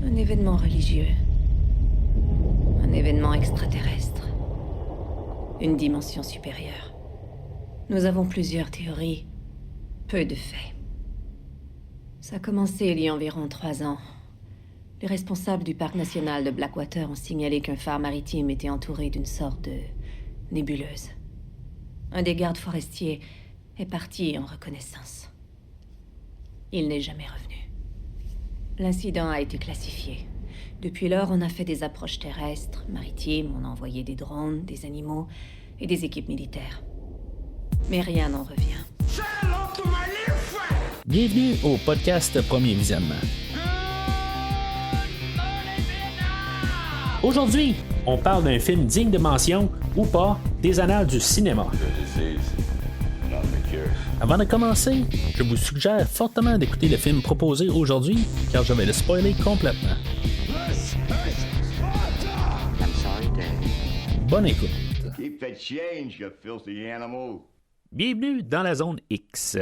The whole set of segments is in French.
Un événement religieux. Un événement extraterrestre. Une dimension supérieure. Nous avons plusieurs théories, peu de faits. Ça a commencé il y a environ 3 ans. Les responsables du parc national de Blackwater ont signalé qu'un phare maritime était entouré d'une sorte de nébuleuse. Un des gardes forestiers est parti en reconnaissance. Il n'est jamais revenu. L'incident a été classifié. Depuis lors, on a fait des approches terrestres, maritimes, on a envoyé des drones, des animaux et des équipes militaires. Mais rien n'en revient. Bienvenue au podcast Premier Visionnement. Aujourd'hui, on parle d'un film digne de mention, ou pas, des annales du cinéma. Avant de commencer, je vous suggère fortement d'écouter le film proposé aujourd'hui, car je vais le spoiler complètement. Bonne écoute. Bienvenue dans la zone X.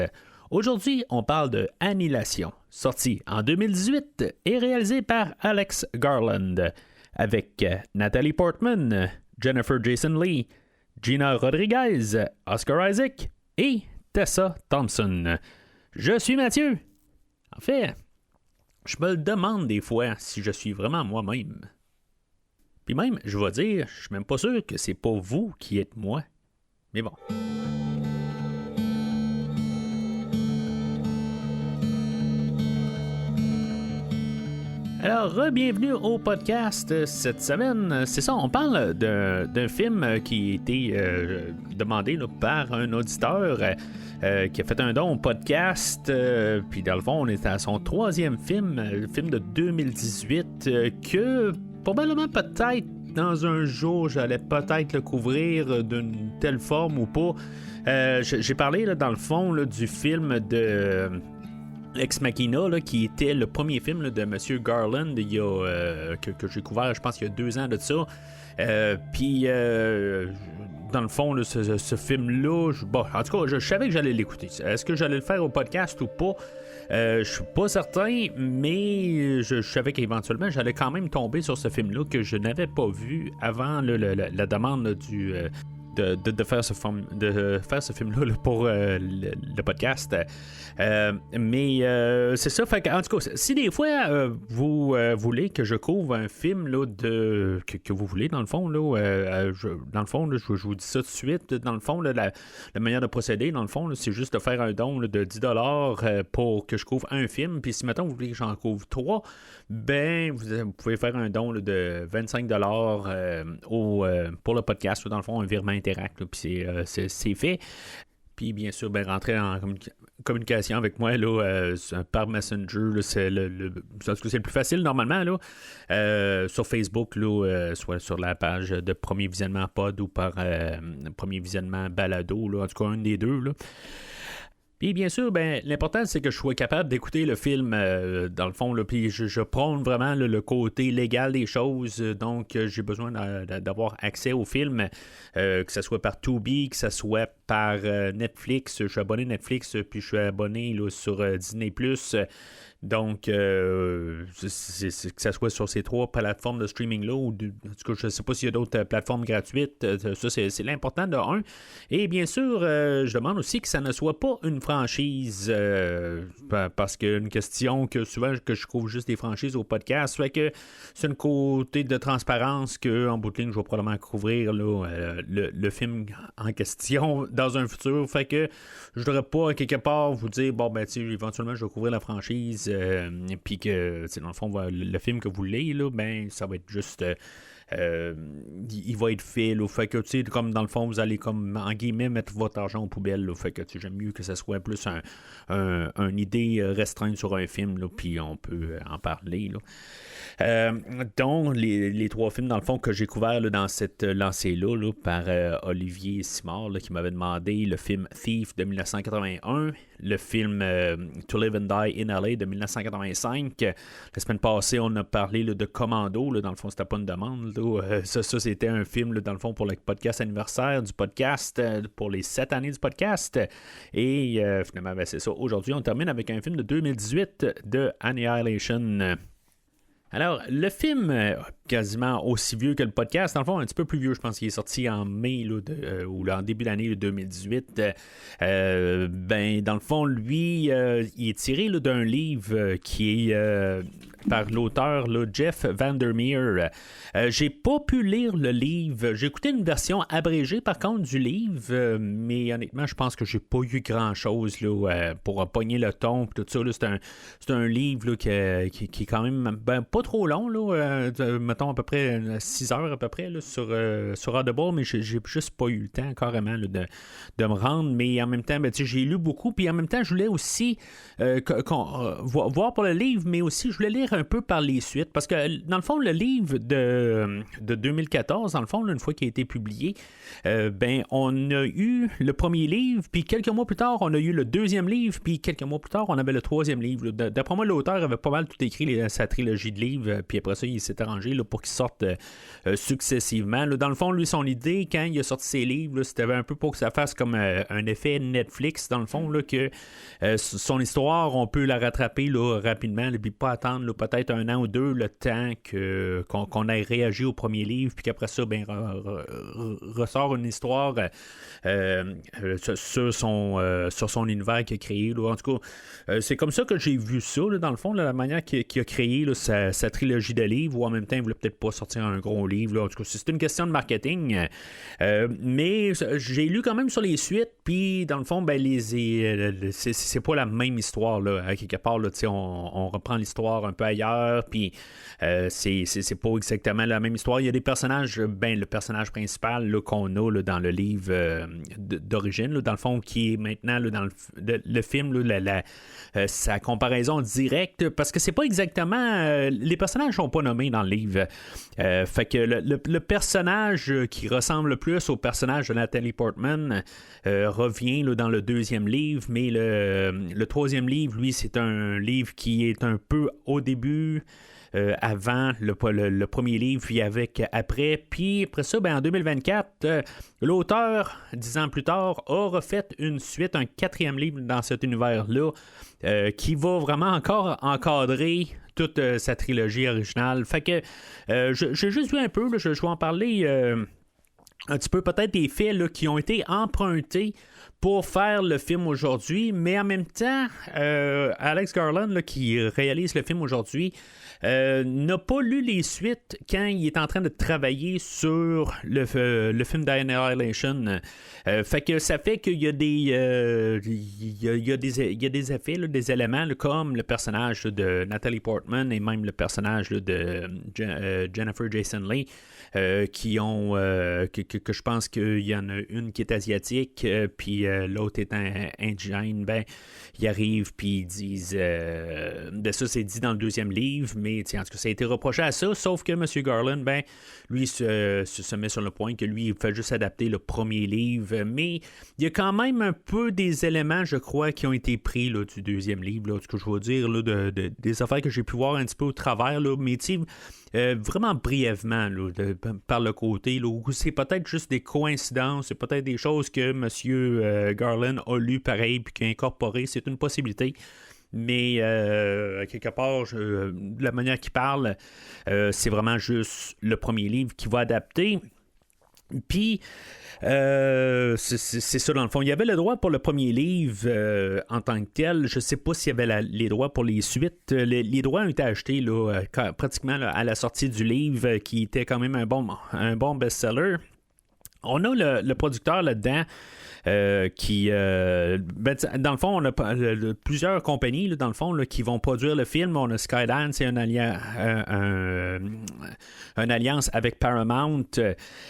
Aujourd'hui, on parle de Annihilation, sorti en 2018 et réalisé par Alex Garland, avec Natalie Portman, Jennifer Jason Leigh, Gina Rodriguez, Oscar Isaac et Tessa Thompson. Je suis Mathieu. En fait, je me le demande des fois si je suis vraiment moi-même. Puis même, je vais dire, je suis même pas sûr que c'est pas vous qui êtes moi. Mais bon. Alors, bienvenue au podcast cette semaine. C'est ça, on parle d'un film qui a été demandé là, par un auditeur qui a fait un don au podcast. Puis dans le fond, on est à son 3e film, le film de 2018, que probablement peut-être dans un jour, j'allais peut-être le couvrir d'une telle forme ou pas. J'ai parlé là, dans le fond là, du film de Ex Machina, là, qui était le premier film là, de M. Garland que j'ai couvert, je pense, il y a 2 ans de ça. Puis, dans le fond, là, ce film-là, en tout cas, je savais que j'allais l'écouter. Est-ce que j'allais le faire au podcast ou pas? Je suis pas certain, mais je savais qu'éventuellement, j'allais quand même tomber sur ce film-là que je n'avais pas vu avant la demande là, de faire ce film-là là, pour le podcast. Mais c'est ça. Fait que, en tout cas, si des fois vous voulez que je couvre un film là, que vous voulez, dans le fond, là, je vous dis ça tout de suite. Dans le fond, là, la manière de procéder, dans le fond, là, c'est juste de faire un don là, de 10$ pour que je couvre un film. Puis si, mettons, vous voulez que j'en couvre 3, ben, vous pouvez faire un don là, de 25$ pour le podcast. Dans le fond, un virement Interact. Puis c'est fait. Puis bien sûr, ben, rentrer en communication avec moi là, par Messenger, là, c'est le plus facile normalement là, sur Facebook, là, soit sur la page de Premier Visionnement Pod ou par Premier Visionnement Balado, là, en tout cas un des deux. Là. Puis bien sûr, ben, l'important c'est que je sois capable d'écouter le film dans le fond, là, puis je prône vraiment là, le côté légal des choses, donc j'ai besoin d'avoir accès au film, que ce soit par Tubi, que ce soit par Netflix. Je suis abonné Netflix, puis je suis abonné là, sur Disney+. Donc, que ça soit sur ces 3 plateformes de streaming-là, ou en tout cas, je ne sais pas s'il y a d'autres plateformes gratuites. Ça, c'est l'important de 1. Et bien sûr, je demande aussi que ça ne soit pas une franchise, parce qu'une question que souvent que je couvre juste des franchises au podcast, fait que c'est une côté de transparence qu'en bout de ligne, je vais probablement couvrir là, le film en question dans un futur. Fait que je ne voudrais pas, quelque part, vous dire, bon, ben, tu sais, éventuellement, je vais couvrir la franchise. Puis que, dans le fond, le film que vous voulez, là, ben, ça va être juste. Il va être fait, là, fait que, tu sais, comme dans le fond, vous allez, comme, en guillemets, mettre votre argent aux poubelles, là, fait que, tu sais, j'aime mieux que ça soit plus une idée restreinte sur un film, là, puis on peut en parler, là. Donc, les 3 films, dans le fond, que j'ai couverts là, dans cette lancée-là là, par Olivier Simard, là, qui m'avait demandé le film Thief de 1981, le film To Live and Die in LA de 1985. La semaine passée, on a parlé là, de Commando. Là, dans le fond, c'était pas une demande. Là. Ça, c'était un film, là, dans le fond, pour le podcast anniversaire du podcast, pour les 7 années du podcast. Et finalement, ben, c'est ça. Aujourd'hui, on termine avec un film de 2018 de Annihilation. Alors, le film, quasiment aussi vieux que le podcast, dans le fond, un petit peu plus vieux, je pense qu'il est sorti en mai ou en début d'année 2018. Ben, dans le fond, lui, il est tiré là, d'un livre qui est par l'auteur là, Jeff Vandermeer. J'ai pas pu lire le livre. J'ai écouté une version abrégée, par contre, du livre, mais honnêtement, je pense que j'ai pas eu grand-chose là, pour pogner le ton. Tout ça, là, c'est un livre là, qui est quand même pas trop long, là, mettons à peu près 6 heures à peu près là, sur Audible, mais j'ai juste pas eu le temps carrément là, de me rendre, mais en même temps, ben, j'ai lu beaucoup, puis en même temps, je voulais aussi voir pour le livre, mais aussi je voulais lire un peu par les suites, parce que dans le fond, le livre de 2014, dans le fond, là, une fois qu'il a été publié, ben, on a eu le premier livre, puis quelques mois plus tard, on a eu le deuxième livre, puis quelques mois plus tard, on avait le troisième livre. D'après moi, l'auteur avait pas mal tout écrit sa trilogie de livres, puis après ça, il s'est arrangé là, pour qu'ils sortent successivement. Là, dans le fond, lui, son idée, quand il a sorti ses livres, là, c'était un peu pour que ça fasse comme un effet Netflix, dans le fond, là, que son histoire, on peut la rattraper là, rapidement, puis pas attendre là, peut-être 1 an ou 2 le temps qu'on ait réagi au premier livre, puis qu'après ça, ben, ressort une histoire sur son univers qu'il a créé. Là. En tout cas, c'est comme ça que j'ai vu ça, là, dans le fond, là, la manière qu'il a créé là, sa trilogie de livres, ou en même temps, il ne voulait peut-être pas sortir un gros livre. Là. En tout cas, c'est une question de marketing. Mais j'ai lu quand même sur les suites, puis dans le fond, ben, c'est pas la même histoire. Là. À quelque part, là, on reprend l'histoire un peu ailleurs, puis c'est pas exactement la même histoire. Il y a des personnages, ben, le personnage principal là, qu'on a là, dans le livre d'origine, là, dans le fond, qui est maintenant là, dans le film, là, sa comparaison directe, parce que c'est pas exactement... les personnages sont pas nommés dans le livre. Fait que le personnage qui ressemble le plus au personnage de Natalie Portman revient là, dans le deuxième livre, mais le troisième livre, lui, c'est un livre qui est un peu au début... avant le premier livre, puis après. Puis après ça, ben, en 2024, l'auteur, 10 ans plus tard, a refait une suite, un 4e livre dans cet univers-là, qui va vraiment encore encadrer toute sa trilogie originale. Fait que j'ai juste vu un peu, là, je vais en parler un petit peu peut-être des faits là, qui ont été empruntés pour faire le film aujourd'hui, mais en même temps, Alex Garland, là, qui réalise le film aujourd'hui, n'a pas lu les suites quand il est en train de travailler sur le film d'Annihilation. Fait que ça fait qu'il y a des effets, là, des éléments là, comme le personnage là, de Natalie Portman et même le personnage là, de Jennifer Jason Leigh. Qui ont que je pense qu'il y en a une qui est asiatique puis l'autre est indigène. Ben ils arrivent puis ils disent ben ça c'est dit dans le deuxième livre, mais en tout cas ça a été reproché à ça, sauf que M. Garland, ben lui se met sur le point que lui il fait juste adapter le premier livre, mais il y a quand même un peu des éléments, je crois, qui ont été pris là, du deuxième livre, là, ce que je veux dire là, des affaires que j'ai pu voir un petit peu au travers, là, mais vraiment brièvement là, par le côté là, où c'est peut-être juste des coïncidences, c'est peut-être des choses que M. Garland a lu pareil puis qui a incorporé, c'est une possibilité. Mais quelque part, la manière qu'il parle, c'est vraiment juste le premier livre qui va adapter. Puis, c'est ça dans le fond. Il y avait le droit pour le premier livre en tant que tel. Je ne sais pas s'il y avait les droits pour les suites. Les droits ont été achetés là, pratiquement là, à la sortie du livre, qui était quand même un bon best-seller. On a le producteur là-dedans. Dans le fond, on a plusieurs compagnies là, dans le fond, là, qui vont produire le film. On a Skydance et une alliance avec Paramount.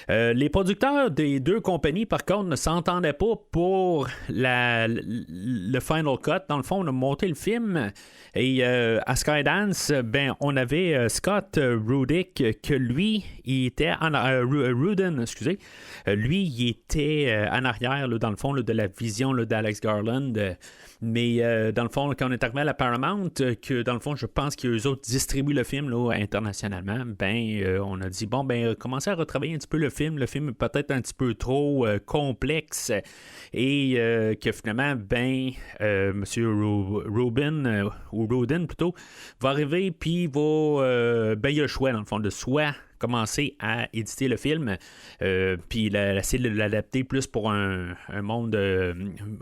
Les producteurs des deux compagnies, par contre, ne s'entendaient pas pour le Final Cut. Dans le fond, on a monté le film. Et à Skydance, ben, on avait Scott Rudick, que lui, il était Rudin, excusez. Lui, il était en arrière, là, dans le fond, là, de la vision là, d'Alex Garland. Mais dans le fond, quand on est arrivé à la Paramount, que dans le fond, je pense qu'eux autres distribuent le film là, internationalement, on a dit, commencez à retravailler un petit peu le film. Le film est peut-être un petit peu trop complexe et que finalement, Monsieur Rubin, ou Rodin plutôt, va arriver puis il a le choix, dans le fond, de soit commencer à éditer le film, puis essayer de l'adapter plus pour un monde,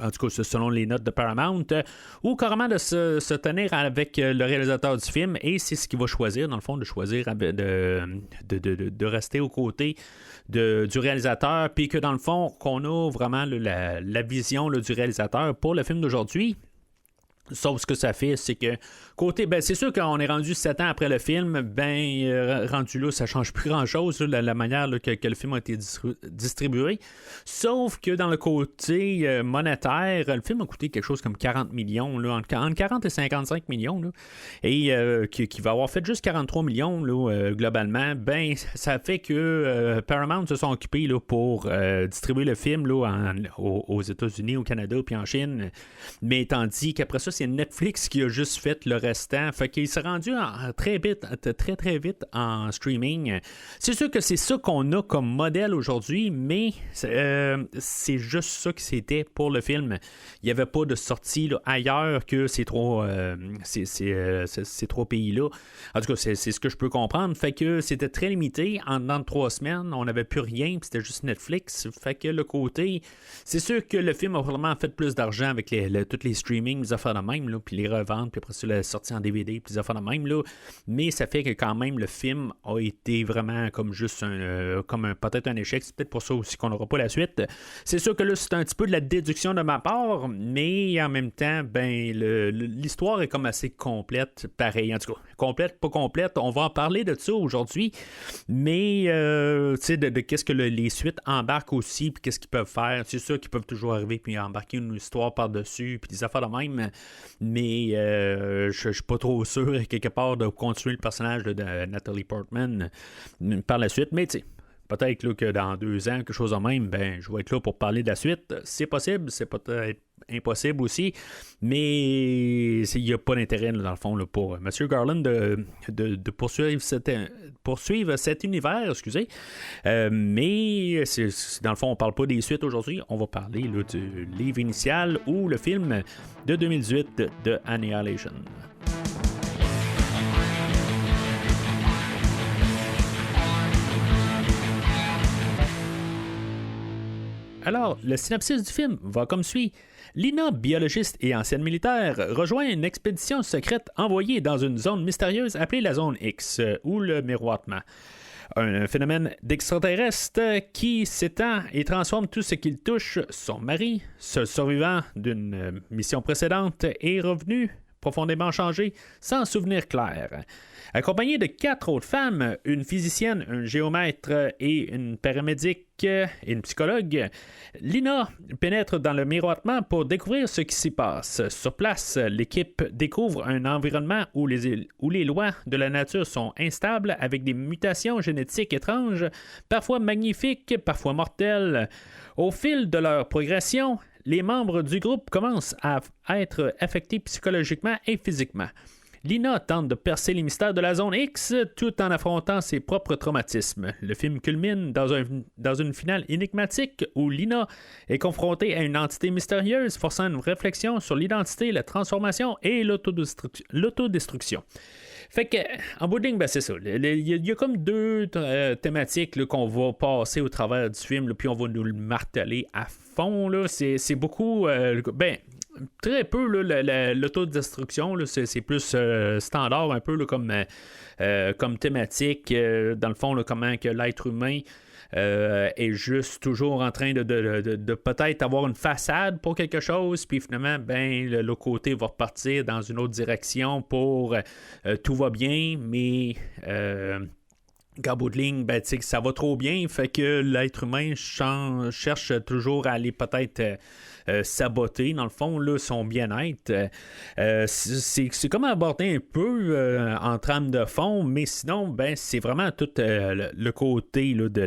en tout cas selon les notes de Paramount, ou carrément de se tenir avec le réalisateur du film, et c'est ce qu'il va choisir, dans le fond, de choisir de rester aux côtés du réalisateur, puis que dans le fond, qu'on a vraiment la vision du réalisateur pour le film d'aujourd'hui. Sauf ce que ça fait, c'est que côté, c'est sûr qu'on est rendu 7 ans après le film, rendu là, ça change plus grand-chose, là, la manière là, que le film a été distribué. Sauf que dans le côté monétaire, le film a coûté quelque chose comme 40 millions, là, entre 40 et 55 millions, là, et qui va avoir fait juste 43 millions là, globalement. Ça fait que Paramount se sont occupés là, pour distribuer le film là, aux États-Unis, au Canada, puis en Chine. Mais tandis qu'après ça, c'est Netflix qui a juste fait le restant. Fait qu'il s'est rendu très vite en streaming. C'est sûr que c'est ça qu'on a comme modèle aujourd'hui, mais c'est juste ça que c'était pour le film. Il n'y avait pas de sortie là, ailleurs que ces trois pays-là. En tout cas, c'est ce que je peux comprendre. Fait que c'était très limité. En dedans de 3 semaines, on n'avait plus rien, puis c'était juste Netflix. Fait que le côté... C'est sûr que le film a vraiment fait plus d'argent avec tous les streamings, les affaires de même, là, puis les reventes, puis après ça, la sortie en DVD, puis les affaires de même, là. Mais ça fait que quand même, le film a été vraiment comme juste peut-être un échec. C'est peut-être pour ça aussi qu'on n'aura pas la suite. C'est sûr que là, c'est un petit peu de la déduction de ma part, mais en même temps, l'histoire est comme assez complète, pareil. En tout cas, complète, pas complète, on va en parler de ça aujourd'hui, mais tu sais, de qu'est-ce que les suites embarquent aussi, puis qu'est-ce qu'ils peuvent faire. C'est sûr qu'ils peuvent toujours arriver, puis embarquer une histoire par-dessus, puis des affaires de même. Mais je suis pas trop sûr quelque part de continuer le personnage de Natalie Portman par la suite, mais tu sais, peut-être là, que dans 2 ans, quelque chose de même, je vais être là pour parler de la suite. C'est possible, c'est peut-être impossible aussi, mais il n'y a pas d'intérêt là, dans le fond là, pour M. Garland de poursuivre cet univers, excusez. Mais dans le fond, on ne parle pas des suites aujourd'hui, on va parler là, du livre initial ou le film de 2018 de Annihilation. Alors, le synopsis du film va comme suit. Lina, biologiste et ancienne militaire, rejoint une expédition secrète envoyée dans une zone mystérieuse appelée la zone X, ou le miroitement. Un phénomène d'extraterrestre qui s'étend et transforme tout ce qu'il touche. Son mari, seul survivant d'une mission précédente, est revenu profondément changé, sans souvenir clair. Accompagné de 4 autres femmes, une physicienne, un géomètre et une paramédic et une psychologue, Lina pénètre dans le miroitement pour découvrir ce qui s'y passe. Sur place, l'équipe découvre un environnement où les lois de la nature sont instables avec des mutations génétiques étranges, parfois magnifiques, parfois mortelles. Au fil de leur progression, les membres du groupe commencent à être affectés psychologiquement et physiquement. Lina tente de percer les mystères de la zone X tout en affrontant ses propres traumatismes. Le film culmine dans une finale énigmatique où Lina est confrontée à une entité mystérieuse forçant une réflexion sur l'identité, la transformation et l'autodestruction. Fait que, en bout de ligne, c'est ça. Il y a comme 2 thématiques là, qu'on va passer au travers du film, là, puis on va nous le marteler à fond. Là. C'est beaucoup... très peu l'autodestruction, là, c'est plus standard un peu là, comme thématique. Dans le fond, là, comment que l'être humain est juste toujours en train de peut-être avoir une façade pour quelque chose, puis finalement, l'autre côté va repartir dans une autre direction pour tout va bien, mais qu'en bout de ligne, ça va trop bien, fait que l'être humain cherche toujours à aller peut-être saboter, dans le fond, là, son bien-être. C'est comme aborder un peu en trame de fond, mais sinon, ben, c'est vraiment tout le côté là, de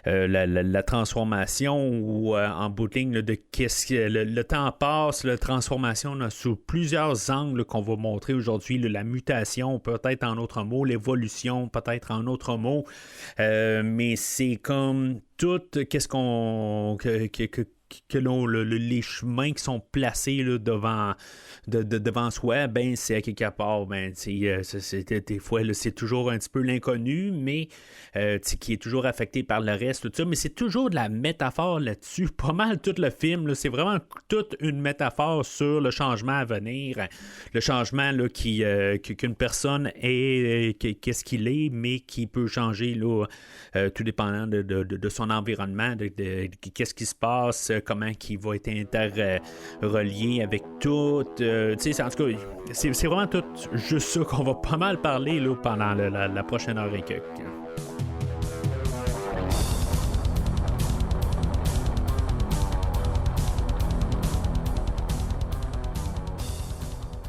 la transformation ou en bout de ligne là, de qu'est-ce que le temps passe, la transformation là, sous plusieurs angles là, qu'on va montrer aujourd'hui, là, la mutation, peut-être en autre mot, l'évolution, peut-être en autre mot, mais c'est comme tout, qu'est-ce qu'on les chemins qui sont placés là, devant soi, ben c'est à quelque part, ben des fois là, c'est toujours un petit peu l'inconnu, mais qui est toujours affecté par le reste, tout ça, mais c'est toujours de la métaphore là-dessus, pas mal tout le film, là, c'est vraiment toute une métaphore sur le changement à venir, le changement là, qu'une personne est, qu'est-ce qu'il est, mais qui peut changer là, tout dépendant de son environnement, de qu'est-ce qui se passe, comment il va être interrelié avec tout. En tout cas, c'est vraiment tout juste ça qu'on va pas mal parler là, pendant la prochaine heure et quelques.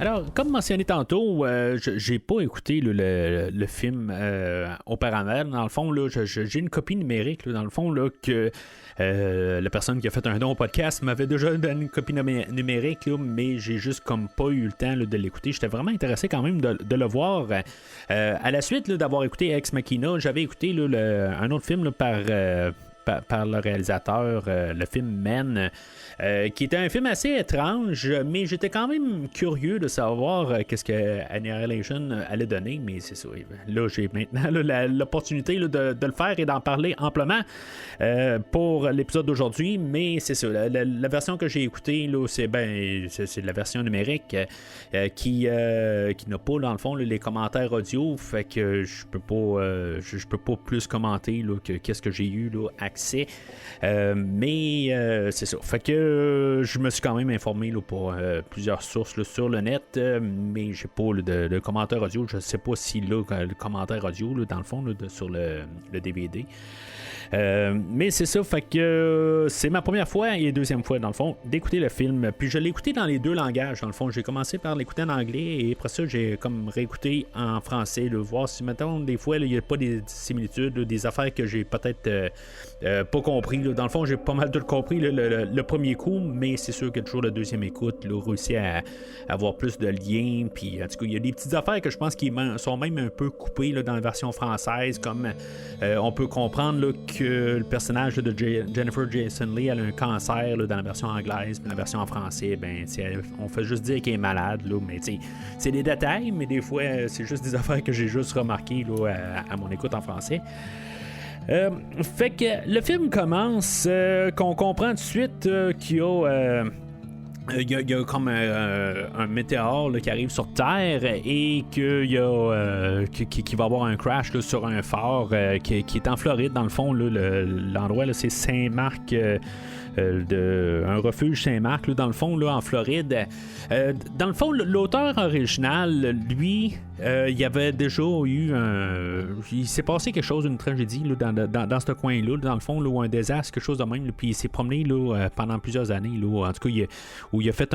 Alors, comme mentionné tantôt, j'ai pas écouté là, le film auparavant. Dans le fond, là, j'ai une copie numérique, là, dans le fond, là, que la personne qui a fait un don au podcast m'avait déjà donné une copie numérique, là, mais j'ai juste comme pas eu le temps là, de l'écouter. J'étais vraiment intéressé quand même de le voir. À la suite là, d'avoir écouté Ex Machina, j'avais écouté là, un autre film là, par le réalisateur, le film Men, qui était un film assez étrange, mais j'étais quand même curieux de savoir qu'est-ce que Annihilation allait donner, mais c'est ça. Là, j'ai maintenant là, l'opportunité là, de le faire et d'en parler amplement pour l'épisode d'aujourd'hui, mais c'est ça. La version que j'ai écoutée, là, c'est la version numérique qui n'a pas, dans le fond, là, les commentaires audio, fait que je peux pas plus commenter là, qu'est-ce que j'ai eu là, accès. Mais c'est ça. Fait que je me suis quand même informé là, pour plusieurs sources là, sur le net, mais j'ai pas là, de commentaires audio. Je sais pas si là, le commentaire audio, là, dans le fond, là, sur le DVD. Mais c'est ça, fait que c'est ma première fois et deuxième fois dans le fond d'écouter le film, puis je l'ai écouté dans les deux langages dans le fond. J'ai commencé par l'écouter en anglais et après ça j'ai comme réécouté en français, voir si maintenant des fois il n'y a pas des similitudes, là, des affaires que j'ai peut-être pas compris là. Dans le fond j'ai pas mal tout compris le premier coup, mais c'est sûr que toujours le deuxième écoute là, réussi à avoir plus de liens, puis en tout cas il y a des petites affaires que je pense qui sont même un peu coupées là, dans la version française, comme on peut comprendre là, que le personnage là, de Jennifer Jason Leigh elle a un cancer là, dans la version anglaise, mais la version en français, ben, on fait juste dire qu'elle est malade, là, mais c'est des détails, mais des fois c'est juste des affaires que j'ai juste remarquées là, à mon écoute en français. Fait que le film commence qu'on comprend tout de suite qu'il y a il y a comme un météore là, qui arrive sur Terre et qu'il y a qui va avoir un crash là, sur un phare qui est en Floride dans le fond là, l'endroit là, c'est Saint-Marc, un refuge Saint-Marc là, dans le fond là, en Floride. Dans le fond l'auteur original lui il y avait déjà eu il s'est passé quelque chose, une tragédie là, dans ce coin-là, dans le fond, là, ou un désastre, quelque chose de même, là, puis il s'est promené là, pendant plusieurs années, là, en tout cas, où il a fait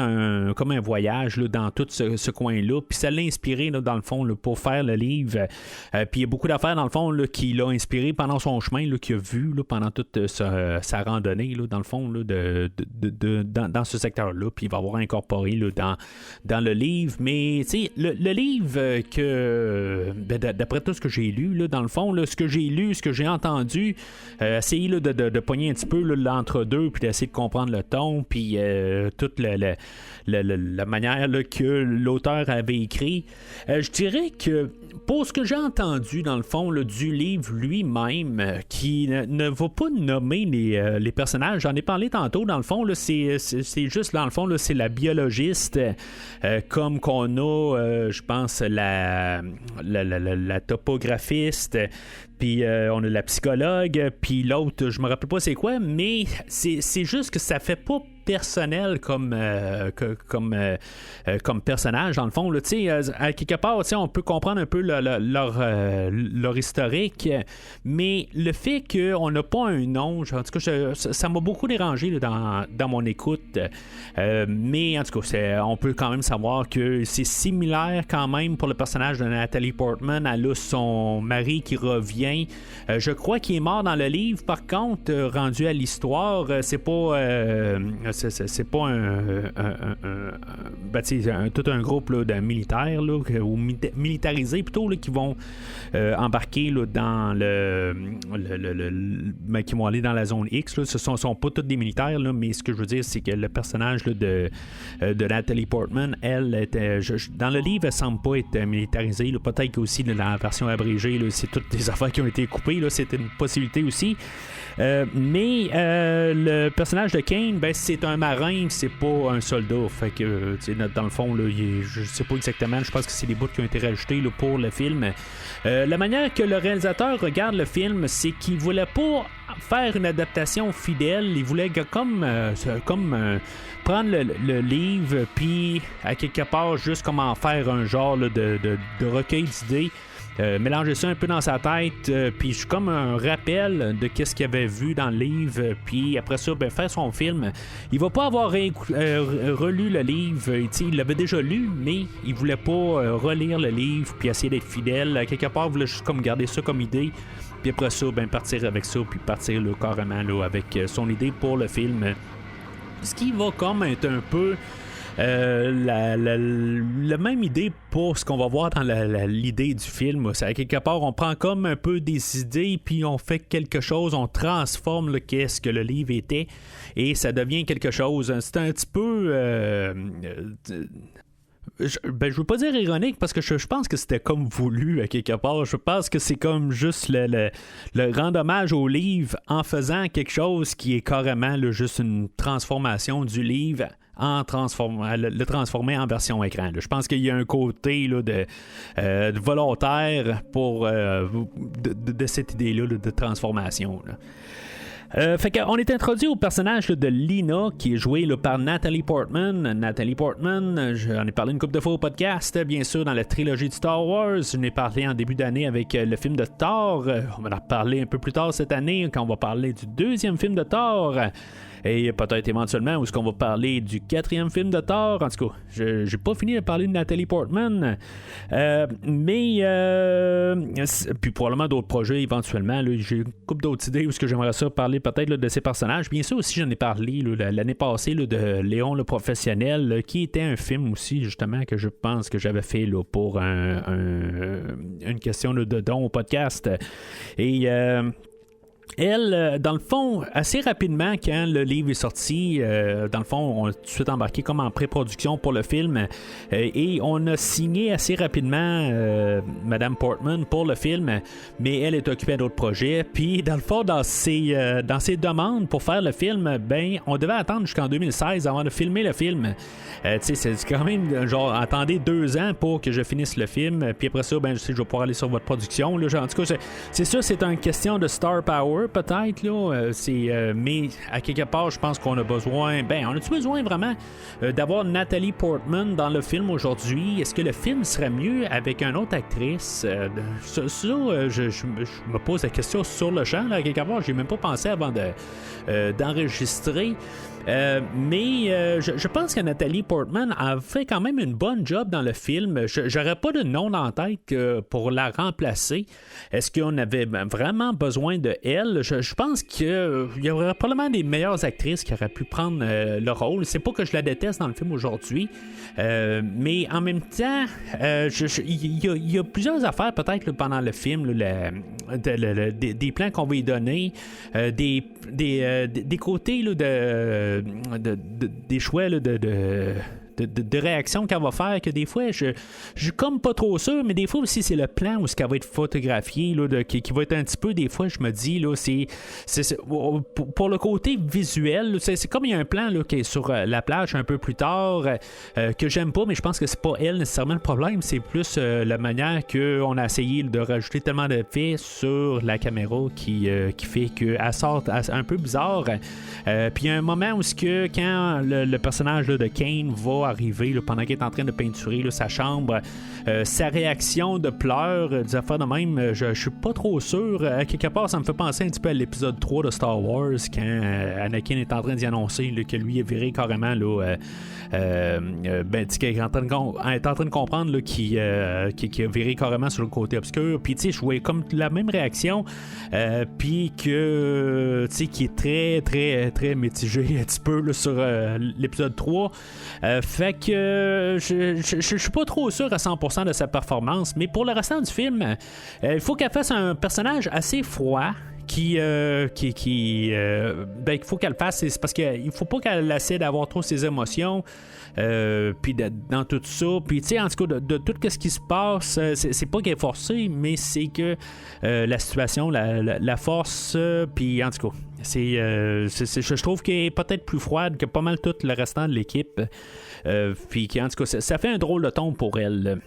comme un voyage là, dans tout ce coin-là, puis ça l'a inspiré, là, dans le fond, là, pour faire le livre. Puis il y a beaucoup d'affaires, dans le fond, là, qui l'a inspiré pendant son chemin, là, qu'il a vu là, pendant toute sa randonnée, là, dans le fond, là, dans ce secteur-là, puis il va avoir incorporé là, dans le livre. Mais, tu sais, le livre que d'après tout ce que j'ai lu là, dans le fond là, ce que j'ai lu, ce que j'ai entendu, essayer là, de pogner un petit peu là, l'entre-deux puis d'essayer de comprendre le ton puis toute la manière là, que l'auteur avait écrit, je dirais que pour ce que j'ai entendu dans le fond là, du livre lui-même, qui ne va pas nommer les personnages, j'en ai parlé tantôt, dans le fond là, c'est juste dans le fond là, c'est la biologiste comme qu'on a je pense la topographiste, Puis on a la psychologue, puis l'autre, je me rappelle pas c'est quoi, mais c'est juste que ça fait pas personnel comme personnage dans le fond là, à quelque part on peut comprendre un peu leur historique, mais le fait qu'on n'a pas un nom, en tout cas ça m'a beaucoup dérangé là, dans mon écoute, mais en tout cas on peut quand même savoir que c'est similaire quand même pour le personnage de Natalie Portman. Elle a son mari qui revient, je crois qu'il est mort dans le livre, par contre rendu à l'histoire, c'est pas c'est pas tout un groupe là, de militaires là, ou militarisés plutôt là, qui vont embarquer là, dans qui vont aller dans la zone X là. Ce sont pas tous des militaires là, mais ce que je veux dire c'est que le personnage là, de Natalie Portman, elle était dans le livre elle semble pas être militarisée là. Peut-être qu'aussi dans la version abrégée là, c'est toutes des affaires qui ont été coupées là. C'était une possibilité aussi. Mais le personnage de Kane, ben, c'est un marin, c'est pas un soldat. Fait que, dans le fond, là, je sais pas exactement, je pense que c'est des bouts qui ont été rajoutés là, pour le film. La manière que le réalisateur regarde le film, c'est qu'il voulait pas faire une adaptation fidèle. Il voulait comme prendre le livre, puis à quelque part, juste comme en faire un genre là, de recueil d'idées. Mélanger ça un peu dans sa tête, puis je suis comme un rappel de qu'est-ce qu'il avait vu dans le livre, puis après ça, ben, faire son film. Il va pas avoir relu le livre, il l'avait déjà lu, mais il voulait pas relire le livre, puis essayer d'être fidèle. À quelque part, il voulait juste comme garder ça comme idée, puis après ça, ben, partir avec ça, puis partir là, carrément là, avec son idée pour le film. Ce qui va comme être un peu la même idée pour ce qu'on va voir dans l'idée du film. C'est à quelque part, on prend comme un peu des idées, puis on fait quelque chose, on transforme qu'est-ce que le livre était, et ça devient quelque chose. C'est un petit peu... je veux pas dire ironique parce que je pense que c'était comme voulu à quelque part. Je pense que c'est comme juste le rendre hommage au livre en faisant quelque chose qui est carrément là, juste une transformation du livre le transformer en version écran. Là. Je pense qu'il y a un côté là, de volontaire pour de cette idée-là là, de transformation. Là. Fait qu'on est introduit au personnage là, de Lina, qui est joué là, par Natalie Portman. Natalie Portman, j'en ai parlé une couple de fois au podcast, bien sûr, dans la trilogie de Star Wars. Je n'ai parlé en début d'année avec le film de Thor. On va en reparler un peu plus tard cette année, quand on va parler du deuxième film de Thor. Et peut-être éventuellement où est-ce qu'on va parler du 4e film de Thor. En tout cas, j'ai pas fini de parler de Natalie Portman. Mais puis probablement d'autres projets éventuellement. Là, j'ai une couple d'autres idées où est-ce que j'aimerais ça parler peut-être là, de ces personnages. Bien sûr aussi j'en ai parlé là, l'année passée là, de Léon le professionnel, là, qui était un film aussi justement que je pense que j'avais fait là, pour une question là, de don au podcast. Et elle, dans le fond, assez rapidement, quand le livre est sorti, dans le fond, on a tout de suite embarqué comme en pré-production pour le film, et on a signé assez rapidement Madame Portman pour le film, mais elle est occupée à d'autres projets. Puis, dans le fond, dans ses demandes pour faire le film, ben, on devait attendre jusqu'en 2016 avant de filmer le film. C'est quand même, genre, attendez 2 ans pour que je finisse le film, puis après ça, ben, je vais pouvoir aller sur votre production. Là, en tout cas, c'est sûr, c'est une question de star power, peut-être, là, mais à quelque part, je pense qu'on a besoin. Ben, on a-tu besoin vraiment d'avoir Natalie Portman dans le film aujourd'hui? Est-ce que le film serait mieux avec une autre actrice? Je me pose la question sur le champ, là, à quelque part, j'ai même pas pensé avant d'enregistrer. Mais je pense que Natalie Portman a fait quand même une bonne job dans le film. J'aurais pas de nom en tête pour la remplacer. Est-ce qu'on avait vraiment besoin de elle? Je pense qu'il y aurait probablement des meilleures actrices qui auraient pu prendre le rôle. C'est pas que je la déteste dans le film aujourd'hui, mais en même temps, il y a plusieurs affaires peut-être là, pendant le film, là, des plans qu'on va y donner, des côtés là, des choix là, de réaction qu'elle va faire, que des fois, je suis comme pas trop sûr, mais des fois aussi, c'est le plan où ce qu'elle va être photographiée, là, qui va être un petit peu, des fois, je me dis, là, c'est pour le côté visuel, là, c'est comme il y a un plan là, qui est sur la plage un peu plus tard, que j'aime pas, mais je pense que c'est pas elle nécessairement le problème, c'est plus la manière qu'on a essayé de rajouter tellement d'effets sur la caméra qui fait qu'elle sort un peu bizarre. Puis il y a un moment où quand le personnage là, de Kane va arriver là, pendant qu'il est en train de peinturer là, sa chambre, sa réaction de pleurs, des affaires de même, je suis pas trop sûr. Quelque part, ça me fait penser un petit peu à l'épisode 3 de Star Wars, quand Anakin est en train d'y annoncer là, que lui est viré carrément là, qu'il est en train de comprendre là, qu'il a viré carrément sur le côté obscur. Puis tu sais, je voyais comme la même réaction, puis que tu sais, qui est très très très mitigé un petit peu là, sur l'épisode 3. Fait que je suis pas trop sûr à 100% de sa performance, mais pour le restant du film, il faut qu'elle fasse un personnage assez froid. Qu'il faut qu'elle fasse, c'est parce qu'il faut pas qu'elle essaie d'avoir trop ses émotions, puis dans tout ça, puis tu sais, en tout cas, de tout ce qui se passe, c'est pas qu'elle est forcée, mais c'est que la situation la force, puis en tout cas, je trouve qu'elle est peut-être plus froide que pas mal tout le restant de l'équipe, puis en tout cas, ça fait un drôle de ton pour elle.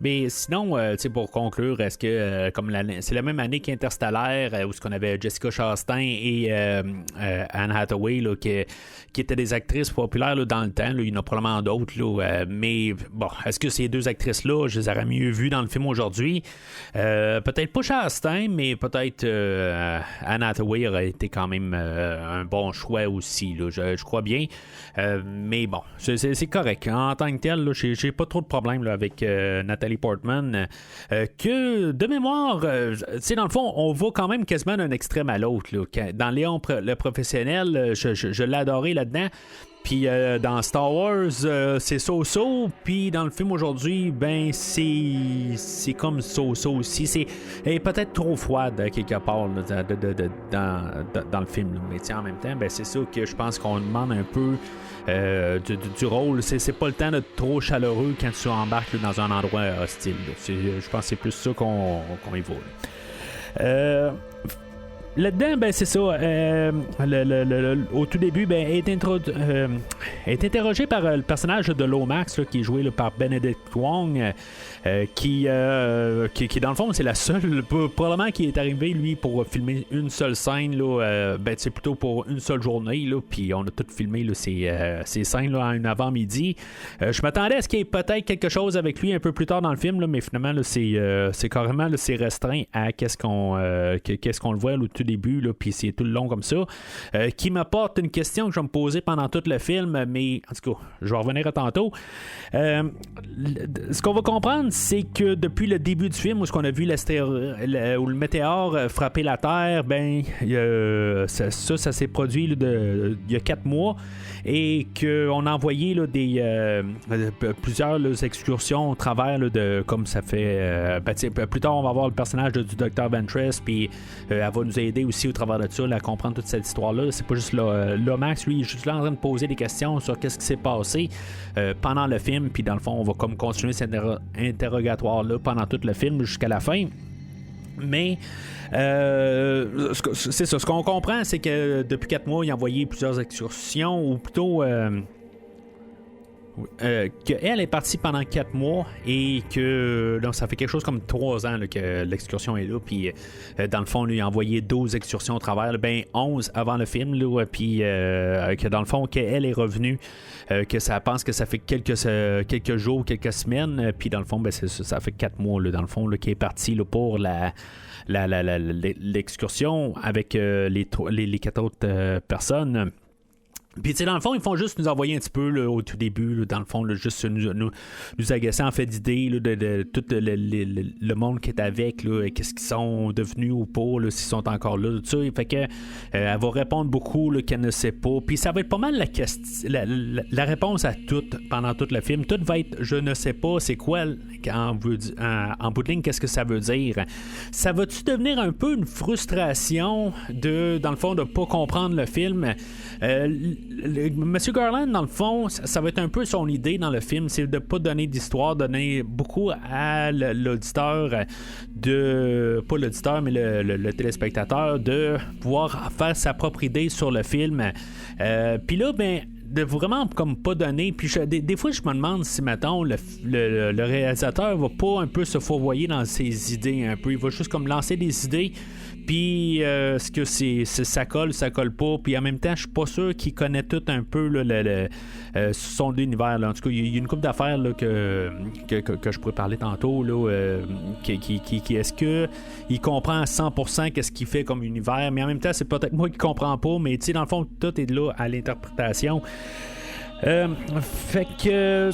Mais sinon, pour conclure, est-ce que c'est la même année qu'Interstellaire, où ce qu'on avait Jessica Chastain et Anne Hathaway, là, qui étaient des actrices populaires là, dans le temps. Là, il y en a probablement d'autres. Là, mais bon, est-ce que ces deux actrices-là, je les aurais mieux vues dans le film aujourd'hui? Peut-être pas Chastain, mais peut-être Anne Hathaway aurait été quand même un bon choix aussi. Là, je crois bien. Mais bon, c'est correct. En tant que tel, là, j'ai pas trop de problème là, avec Nathalie Portman, que de mémoire, dans le fond, on va quand même quasiment d'un extrême à l'autre. Là. Dans Léon le professionnel, je l'ai adoré là-dedans. Puis dans Star Wars, c'est so-so. Puis dans le film aujourd'hui, ben c'est comme so-so aussi. Elle est peut-être trop froide quelque part là, dans le film. Là. Mais en même temps, ben, c'est ça que je pense qu'on demande un peu du rôle. C'est pas le temps d'être trop chaleureux quand tu embarques là, dans un endroit hostile. Je pense que c'est plus ça qu'on y va. Là-dedans, ben c'est ça. Au tout début, ben, elle est interrogée par le personnage de Lomax, là, qui est joué là, par Benedict Wong, qui dans le fond, c'est la seule, probablement qui est arrivé, lui, pour filmer une seule scène, là, c'est plutôt pour une seule journée, là, puis on a tout filmé là, ces scènes là, en une avant-midi. Je m'attendais à ce qu'il y ait peut-être quelque chose avec lui un peu plus tard dans le film, là, mais finalement, là, c'est carrément là, c'est restreint à qu'est-ce qu'on le voit là, au tout début, là, puis c'est tout le long comme ça, qui m'apporte une question que je vais me poser pendant tout le film, mais en tout cas, je vais revenir à tantôt. Ce qu'on va comprendre, c'est que depuis le début du film, où on a vu où le météore frapper la Terre, ben ça s'est produit là, il y a 4 mois, et qu'on a envoyé là, plusieurs là, excursions au travers là, de comme ça fait. Plus tard, on va voir le personnage du Dr. Ventress, puis elle va nous aider aussi au travers de ça à comprendre toute cette histoire-là. C'est pas juste Lomax, lui, il est juste là en train de poser des questions sur qu'est-ce qui s'est passé pendant le film, puis dans le fond, on va comme continuer cet interrogatoire-là pendant tout le film jusqu'à la fin. Mais c'est ça, ce qu'on comprend, c'est que depuis 4 mois, il a envoyé plusieurs excursions, ou plutôt qu'elle est partie pendant 4 mois, et que donc, ça fait quelque chose comme 3 ans là, que l'excursion est là, puis dans le fond, lui, il a envoyé 12 excursions au travers, là, 11 avant le film, là, puis que dans le fond, qu'elle est revenue, que ça pense que ça fait quelques jours, quelques semaines, puis dans le fond, ça fait 4 mois, là, dans le fond, là, qui est parti là, pour l'excursion avec les 4 autres personnes. Puis, tu sais, dans le fond, ils font juste nous envoyer un petit peu là, au tout début, là, dans le fond, là, juste nous agacer en fait d'idées là, de tout le monde qui est avec, là, qu'est-ce qu'ils sont devenus ou pas, là, s'ils sont encore là, tout ça. Fait que elle va répondre beaucoup là, qu'elle ne sait pas. Puis ça va être pas mal la réponse à tout pendant tout le film. Tout va être je ne sais pas, c'est quoi en bout de ligne, qu'est-ce que ça veut dire. Ça va-tu devenir un peu une frustration dans le fond, de pas comprendre le film? Monsieur Garland, dans le fond, ça va être un peu son idée dans le film, c'est de pas donner d'histoire, donner beaucoup à l'auditeur, pas l'auditeur, mais le téléspectateur, de pouvoir faire sa propre idée sur le film. Puis là, ben, de vraiment comme pas donner. Puis des fois, je me demande si, mettons, le réalisateur va pas un peu se fourvoyer dans ses idées un peu. Il va juste comme lancer des idées. Puis, est-ce que ça colle pas? Puis en même temps, je suis pas sûr qu'il connaît tout un peu là, son univers. Là. En tout cas, il y a une couple d'affaires là, que je pourrais parler tantôt. Là, qui est-ce qu'il comprend à 100% qu'est-ce qu'il fait comme univers? Mais en même temps, c'est peut-être moi qui comprends pas. Mais tu sais, dans le fond, tout est là à l'interprétation. Fait que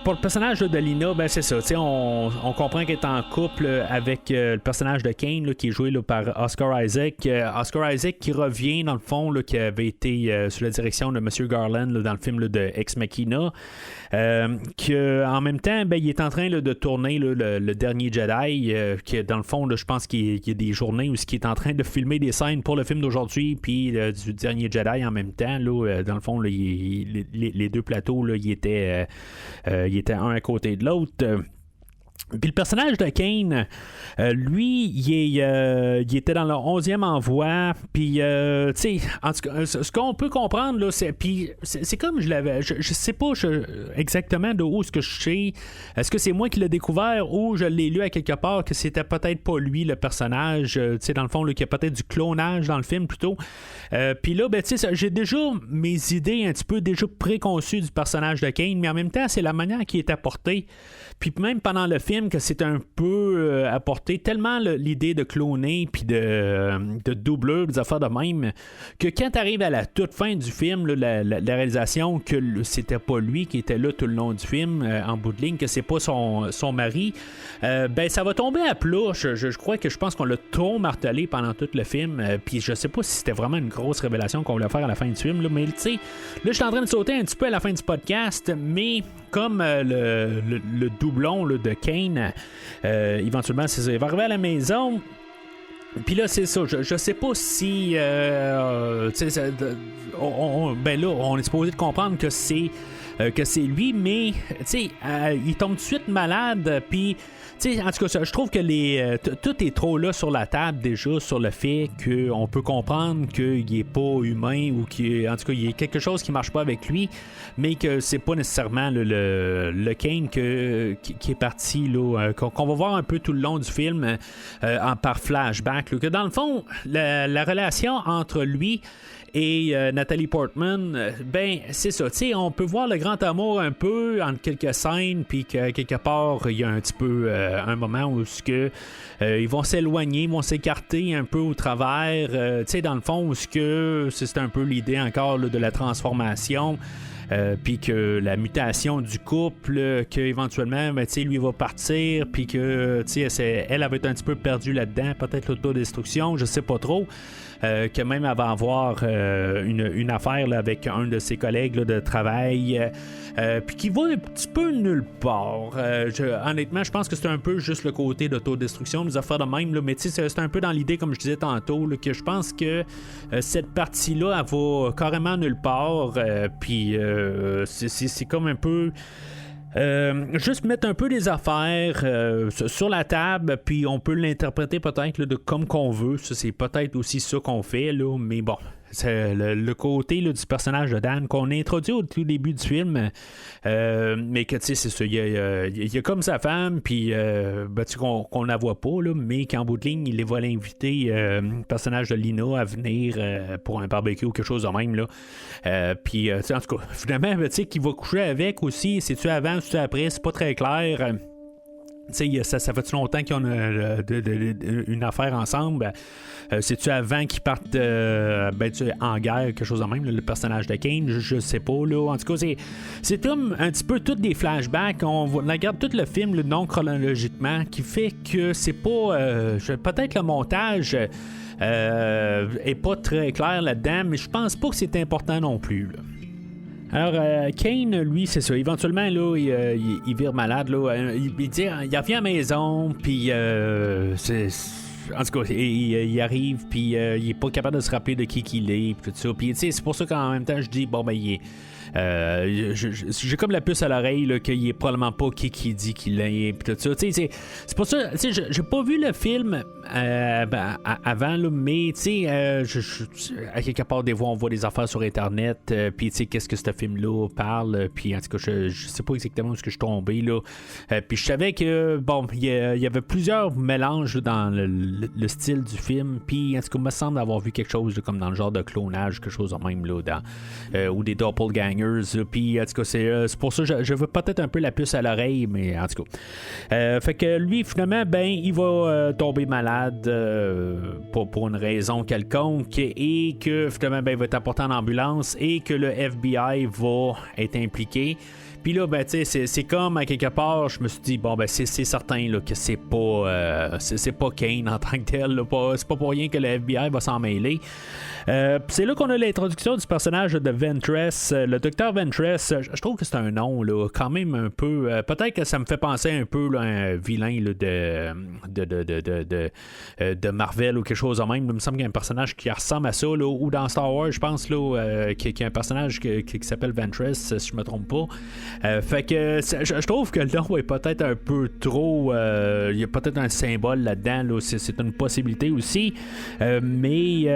pour le personnage de Lina, ben c'est ça, on comprend qu'elle est en couple avec le personnage de Kane là, qui est joué là, par Oscar Isaac. Oscar Isaac qui revient dans le fond, là, qui avait été sous la direction de Monsieur Garland là, dans le film là, de Ex Machina. En même temps, ben, il est en train là, de tourner là, le dernier Jedi, qui dans le fond, là, je pense qu'il y a des journées où il est en train de filmer des scènes pour le film d'aujourd'hui, puis du dernier Jedi en même temps. Là, dans le fond, là, les deux plateaux, là, ils étaient un à côté de l'autre. Puis le personnage de Kane, lui, il était dans le 11e envoi. Puis, tu sais, en tout cas, ce qu'on peut comprendre, là, c'est comme je l'avais. Je sais pas exactement de où est-ce que je sais. Est-ce que c'est moi qui l'ai découvert ou je l'ai lu à quelque part que c'était peut-être pas lui, le personnage, tu sais, dans le fond, qu'il y a peut-être du clonage dans le film plutôt. Puis là, ben, tu sais, j'ai déjà mes idées un petit peu déjà préconçues du personnage de Kane, mais en même temps, c'est la manière qui est apportée. Puis même pendant le film, que c'est un peu apporté tellement l'idée de cloner puis de doubleur, des affaires de même, que quand t'arrives à la toute fin du film, là, la réalisation que c'était pas lui qui était là tout le long du film, en bout de ligne, que c'est pas son mari, ben ça va tomber à plat. Je pense qu'on l'a trop martelé pendant tout le film, puis je sais pas si c'était vraiment une grosse révélation qu'on voulait faire à la fin du film, là, mais tu sais, là je suis en train de sauter un petit peu à la fin du podcast, mais comme le doublon là, de Kane, éventuellement, c'est ça, il va arriver à la maison. Puis là, c'est ça. Je sais pas si. Ben là, on est supposé de comprendre que c'est lui, mais il tombe tout de suite malade. Puis, en tout cas, je trouve que tout est trop là sur la table déjà, sur le fait qu'on peut comprendre qu'il est pas humain ou en tout cas, il y a quelque chose qui marche pas avec lui, mais que c'est pas nécessairement le Kane qui est parti, là, qu'on va voir un peu tout le long du film par flashback. Là, que dans le fond, la relation entre lui et Nathalie Portman, ben c'est ça, tu sais, on peut voir le grand amour un peu entre quelques scènes, puis que quelque part il y a un petit peu un moment où ils vont s'éloigner, ils vont s'écarter un peu au travers, tu sais, dans le fond où c'est un peu l'idée encore là, de la transformation. Puis que la mutation du couple, qu'éventuellement, ben, lui va partir, puis que elle va être un petit peu perdue là-dedans, peut-être l'autodestruction, je sais pas trop. Que même elle va avoir une affaire là, avec un de ses collègues là, de travail, puis qui va un petit peu nulle part. Honnêtement, je pense que c'est un peu juste le côté d'autodestruction, des affaires de même, là, mais c'est un peu dans l'idée, comme je disais tantôt, là, que je pense que cette partie-là, elle va carrément nulle part, puis c'est comme un peu... juste mettre un peu des affaires sur la table, puis on peut l'interpréter peut-être là, comme qu'on veut. Ça, c'est peut-être aussi ça qu'on fait, là, mais bon, c'est le côté là, du personnage de Dan qu'on introduit au tout début du film, mais que tu sais, c'est ça, il y a comme sa femme, puis ben, qu'on la voit pas, là, mais qu'en bout de ligne, il va l'inviter, le personnage de Lina, à venir pour un barbecue ou quelque chose de même, là. Puis en tout cas, finalement, tu sais, qu'il va coucher avec aussi, c'est-tu avant, c'est-tu après, c'est pas très clair. Ça fait longtemps qu'ils ont une affaire ensemble. C'est-tu avant qu'ils partent en guerre, quelque chose de même, le personnage de Kane, je sais pas. Là. En tout cas, c'est comme un petit peu tous des flashbacks. On regarde tout le film non chronologiquement, qui fait que c'est pas... peut-être le montage est pas très clair là-dedans, mais je pense pas que c'est important non plus. Là. Alors, Kane, lui, c'est ça. Éventuellement, là, il vire malade. Là. Il revient à la maison, puis en tout cas, il arrive, puis il est pas capable de se rappeler de qui qu'il est, puis tout ça. Puis, tu sais, c'est pour ça qu'en même temps, je dis, bon, ben, il est. J'ai comme la puce à l'oreille là, qu'il est probablement pas qui dit qu'il est pis tout ça. C'est pour ça, j'ai pas vu le film avant, là, mais à quelque part des fois on voit des affaires sur internet, puis qu'est-ce que ce film-là parle, puis en tout cas je sais pas exactement où je suis tombé là. Puis je savais que bon, il y avait plusieurs mélanges là, dans le style du film, puis en tout cas il me semble avoir vu quelque chose là, comme dans le genre de clonage, quelque chose de même là, ou des doppelgangers. Puis en tout cas c'est pour ça que je veux peut-être un peu la puce à l'oreille, mais en tout cas fait que lui finalement ben il va tomber malade pour une raison quelconque, et que finalement ben, il va être apporté en ambulance et que le FBI va être impliqué. Puis là, ben, c'est comme à quelque part, je me suis dit, bon, ben, c'est certain là, que c'est pas Kane en tant que tel. Là, c'est pas pour rien que le FBI va s'en mêler. C'est là qu'on a l'introduction du personnage de Ventress. Le docteur Ventress, je trouve que c'est un nom là, quand même un peu. Peut-être que ça me fait penser un peu là, à un vilain là, de Marvel ou quelque chose de même. Il me semble qu'il y a un personnage qui ressemble à ça, là, ou dans Star Wars, je pense, là, qu'il y a un personnage qui s'appelle Ventress, si je me trompe pas. Fait que je trouve que le nom est peut-être un peu trop. Il y a peut-être un symbole là-dedans. Là, c'est une possibilité aussi. Mais.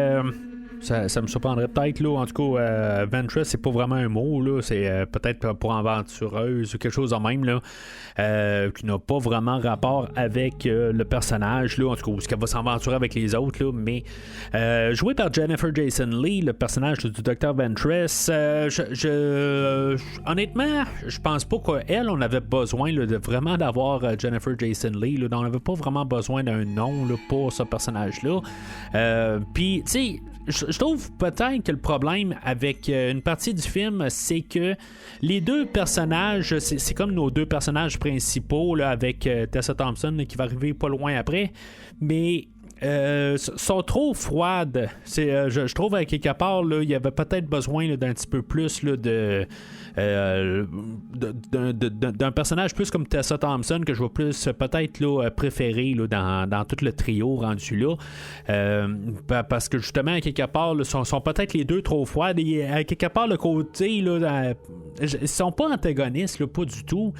Ça me surprendrait peut-être, là. En tout cas, Ventress, c'est pas vraiment un mot, là. C'est peut-être pour aventureuse ou quelque chose de même, là. Qui n'a pas vraiment rapport avec le personnage, là. En tout cas, ce qu'elle va s'aventurer avec les autres, là. Mais joué par Jennifer Jason Leigh, le personnage du Dr. Ventress, honnêtement, je pense pas qu'elle, on avait besoin là, de vraiment d'avoir Jennifer Jason Leigh, là. On n'avait pas vraiment besoin d'un nom là, pour ce personnage-là. Puis, tu sais, je trouve peut-être que le problème avec une partie du film, c'est que les deux personnages, c'est comme nos deux personnages principaux là, avec Tessa Thompson là, qui va arriver pas loin après, mais sont trop froides. Je trouve à quelque part là, il y avait peut-être besoin là, d'un petit peu plus là, d'un personnage plus comme Tessa Thompson, que je vois plus peut-être là, préféré là, dans tout le trio rendu là, parce que justement à quelque part là, sont peut-être les deux trop froides, et à quelque part le côté là, ils sont pas antagonistes là, pas du tout.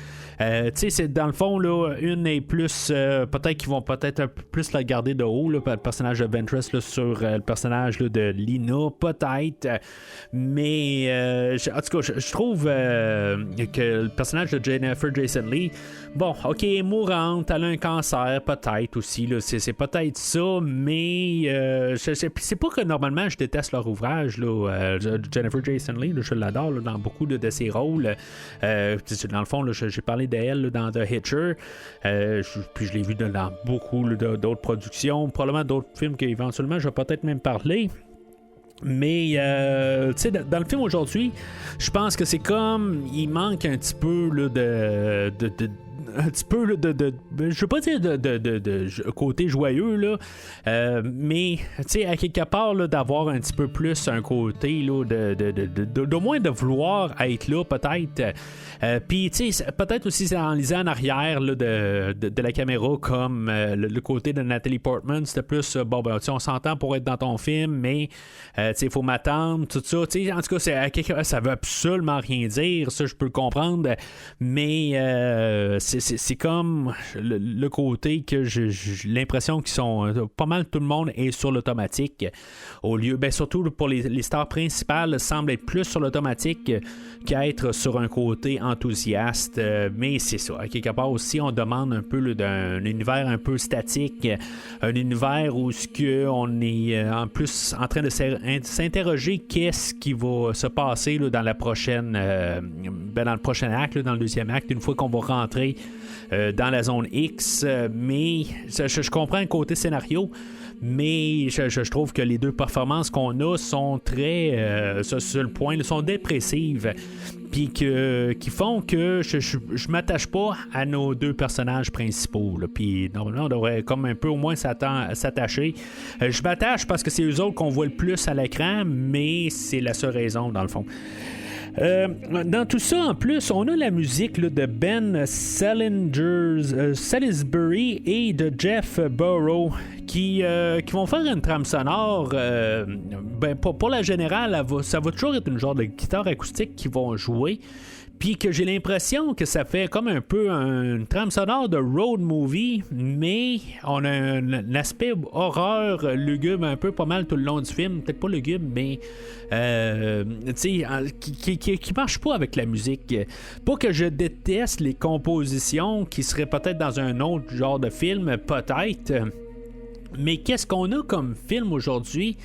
C'est dans le fond là, une est plus peut-être qu'ils vont peut-être un peu plus la garder de haut là, le personnage de Ventress là, sur le personnage là, de Lina peut-être, mais en tout cas je trouve que le personnage de Jennifer Jason Leigh, bon, ok, mourante, elle a un cancer, peut-être aussi, là, c'est peut-être ça, mais c'est pas que normalement je déteste leur ouvrage, là, Jennifer Jason Leigh, là, je l'adore là, dans beaucoup de ses rôles. Dans le fond, là, j'ai parlé d'elle là, dans The Hitcher, puis je l'ai vu dans beaucoup là, d'autres productions, probablement d'autres films qu'éventuellement je vais peut-être même parler. Mais tu sais, dans le film aujourd'hui, je pense que c'est comme il manque un petit peu là, un petit peu là, je veux pas dire de côté joyeux là, mais tu sais à quelque part là, d'avoir un petit peu plus un côté là, d'au moins de vouloir être là peut-être. Puis tu sais peut-être aussi en lisant en arrière là, de la caméra, comme le côté de Natalie Portman, c'était plus bon ben on s'entend pour être dans ton film, mais il faut m'attendre, tout ça. En tout cas, ça veut absolument rien dire, ça je peux le comprendre, mais c'est comme le côté que j'ai l'impression qu'ils sont pas mal, tout le monde est sur l'automatique, au lieu, ben surtout pour les stars principales semblent être plus sur l'automatique qu'être sur un côté enthousiaste, mais c'est ça, à quelque part aussi on demande un peu là, d'un univers un peu statique, un univers où on est en plus en train de s'interroger qu'est-ce qui va se passer là, dans la prochaine dans le prochain acte, là, dans le deuxième acte, une fois qu'on va rentrer dans la zone X, mais je comprends le côté scénario, mais je trouve que les deux performances qu'on a sont très sur le point, sont dépressives, puis qui font que je m'attache pas à nos deux personnages principaux. Puis normalement, on devrait comme un peu au moins s'attacher. Je m'attache parce que c'est eux autres qu'on voit le plus à l'écran, mais c'est la seule raison, dans le fond. Dans tout ça, en plus, on a la musique là, de Ben Salisbury et de Jeff Burrow qui vont faire une trame sonore. Pour la générale, ça va toujours être une genre de guitare acoustique qu'ils vont jouer. Puis que j'ai l'impression que ça fait comme un peu une trame sonore de road movie, mais on a un aspect horreur lugubre un peu pas mal tout le long du film. Peut-être pas lugubre, mais qui marche pas avec la musique. Pas que je déteste les compositions qui seraient peut-être dans un autre genre de film, peut-être. Mais qu'est-ce qu'on a comme film aujourd'hui?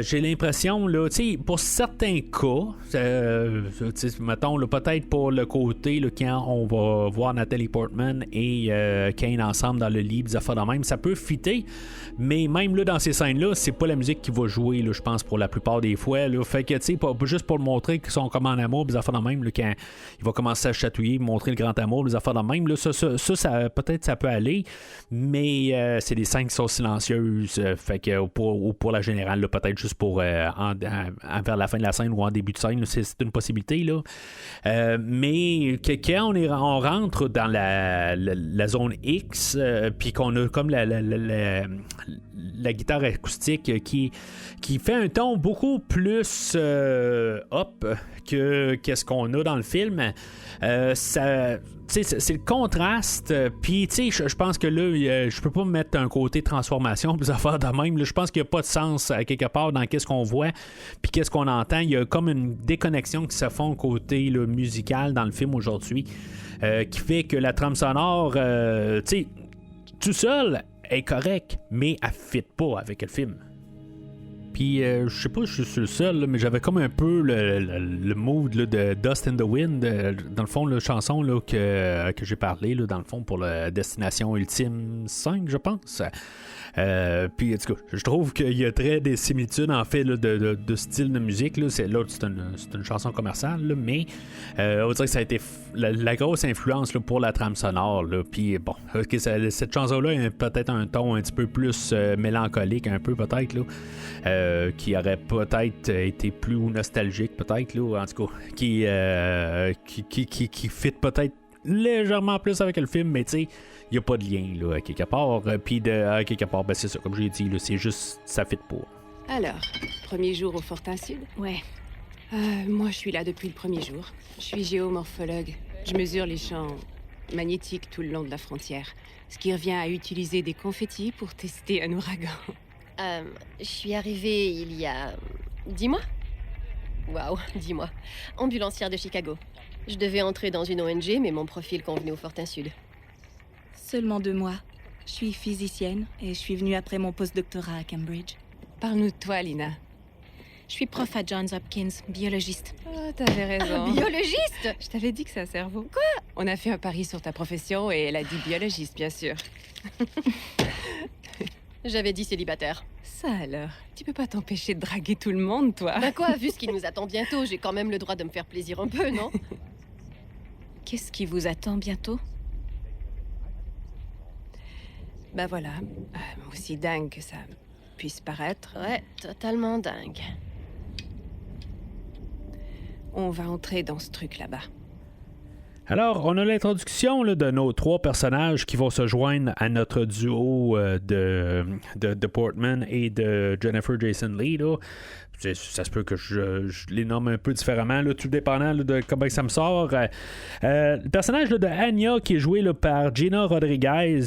J'ai l'impression, là, pour certains cas, mettons, là, peut-être pour le côté, là, quand on va voir Natalie Portman et Kane ensemble dans le lit, des affaires de même, ça peut fitter, mais même là, dans ces scènes-là, c'est pas la musique qui va jouer, là, je pense, pour la plupart des fois. Là. Fait que, juste pour montrer qu'ils sont comme en amour, des affaires de même, là, quand il va commencer à chatouiller, montrer le grand amour, des affaires de même, là, ça peut-être ça peut aller, mais c'est des scènes qui sont silencieuses, fait que pour la générale, là, peut-être juste pour vers la fin de la scène ou en début de scène, là, c'est une possibilité, là. Mais quand on rentre dans la zone X, puis qu'on a comme la guitare acoustique qui fait un ton beaucoup plus up que qu'est-ce qu'on a dans le film, c'est le contraste. Puis je pense que là, je peux pas mettre un côté transformation des affaires de même. Je pense qu'il n'y a pas de sens à quelque part dans qu'est-ce qu'on voit puis qu'est-ce qu'on entend. Il y a comme une déconnexion qui se fait côté là, musical dans le film aujourd'hui, qui fait que la trame sonore, tout seul est correct, mais elle fit pas avec le film. Puis, je sais pas, je suis le seul, là, mais j'avais comme un peu le mood là, de Dust in the Wind, dans le fond, la chanson là, que j'ai parlé, là, dans le fond, pour la Destination Ultime 5, je pense. Puis, en tout cas, je trouve qu'il y a très des similitudes, en fait, là, de style de musique. Là. C'est une chanson commerciale, là, mais on dirait que ça a été la grosse influence là, pour la trame sonore. Puis, bon, cette chanson-là a peut-être un ton un petit peu plus mélancolique, un peu, peut-être, là. Qui aurait peut-être été plus nostalgique, peut-être, là, en tout cas, qui fit peut-être légèrement plus avec le film, mais tu sais, il n'y a pas de lien, là, à quelque part. Puis, à quelque part, ben, c'est ça, comme j'ai dit, là, c'est juste, ça fit pas. Alors, premier jour au Fortin Sud? Ouais. Moi, je suis là depuis le premier jour. Je suis géomorphologue. Je mesure les champs magnétiques tout le long de la frontière, ce qui revient à utiliser des confettis pour tester un ouragan. Je suis arrivée il y a 10 mois. Waouh, 10 mois. Ambulancière de Chicago. Je devais entrer dans une ONG, mais mon profil convenait au Fortin Sud. Seulement 2 mois. Je suis physicienne et je suis venue après mon post-doctorat à Cambridge. Parle-nous de toi, Lina. Je suis prof à Johns Hopkins, biologiste. Oh, t'avais raison. Biologiste? Je t'avais dit que c'est un cerveau. Quoi? On a fait un pari sur ta profession et elle a dit biologiste, bien sûr. J'avais dit célibataire. Ça alors, tu peux pas t'empêcher de draguer tout le monde, toi. Bah quoi, vu ce qui nous attend bientôt, j'ai quand même le droit de me faire plaisir un peu, non? Qu'est-ce qui vous attend bientôt? Bah voilà, aussi dingue que ça puisse paraître. Ouais, totalement dingue. On va entrer dans ce truc là-bas. Alors, on a l'introduction là, de nos 3 personnages qui vont se joindre à notre duo de Portman et de Jennifer Jason Leigh. Là. Ça se peut que je les nomme un peu différemment, là, tout dépendant là, de comment ça me sort. Le personnage là, de Anya, qui est joué là, par Gina Rodriguez,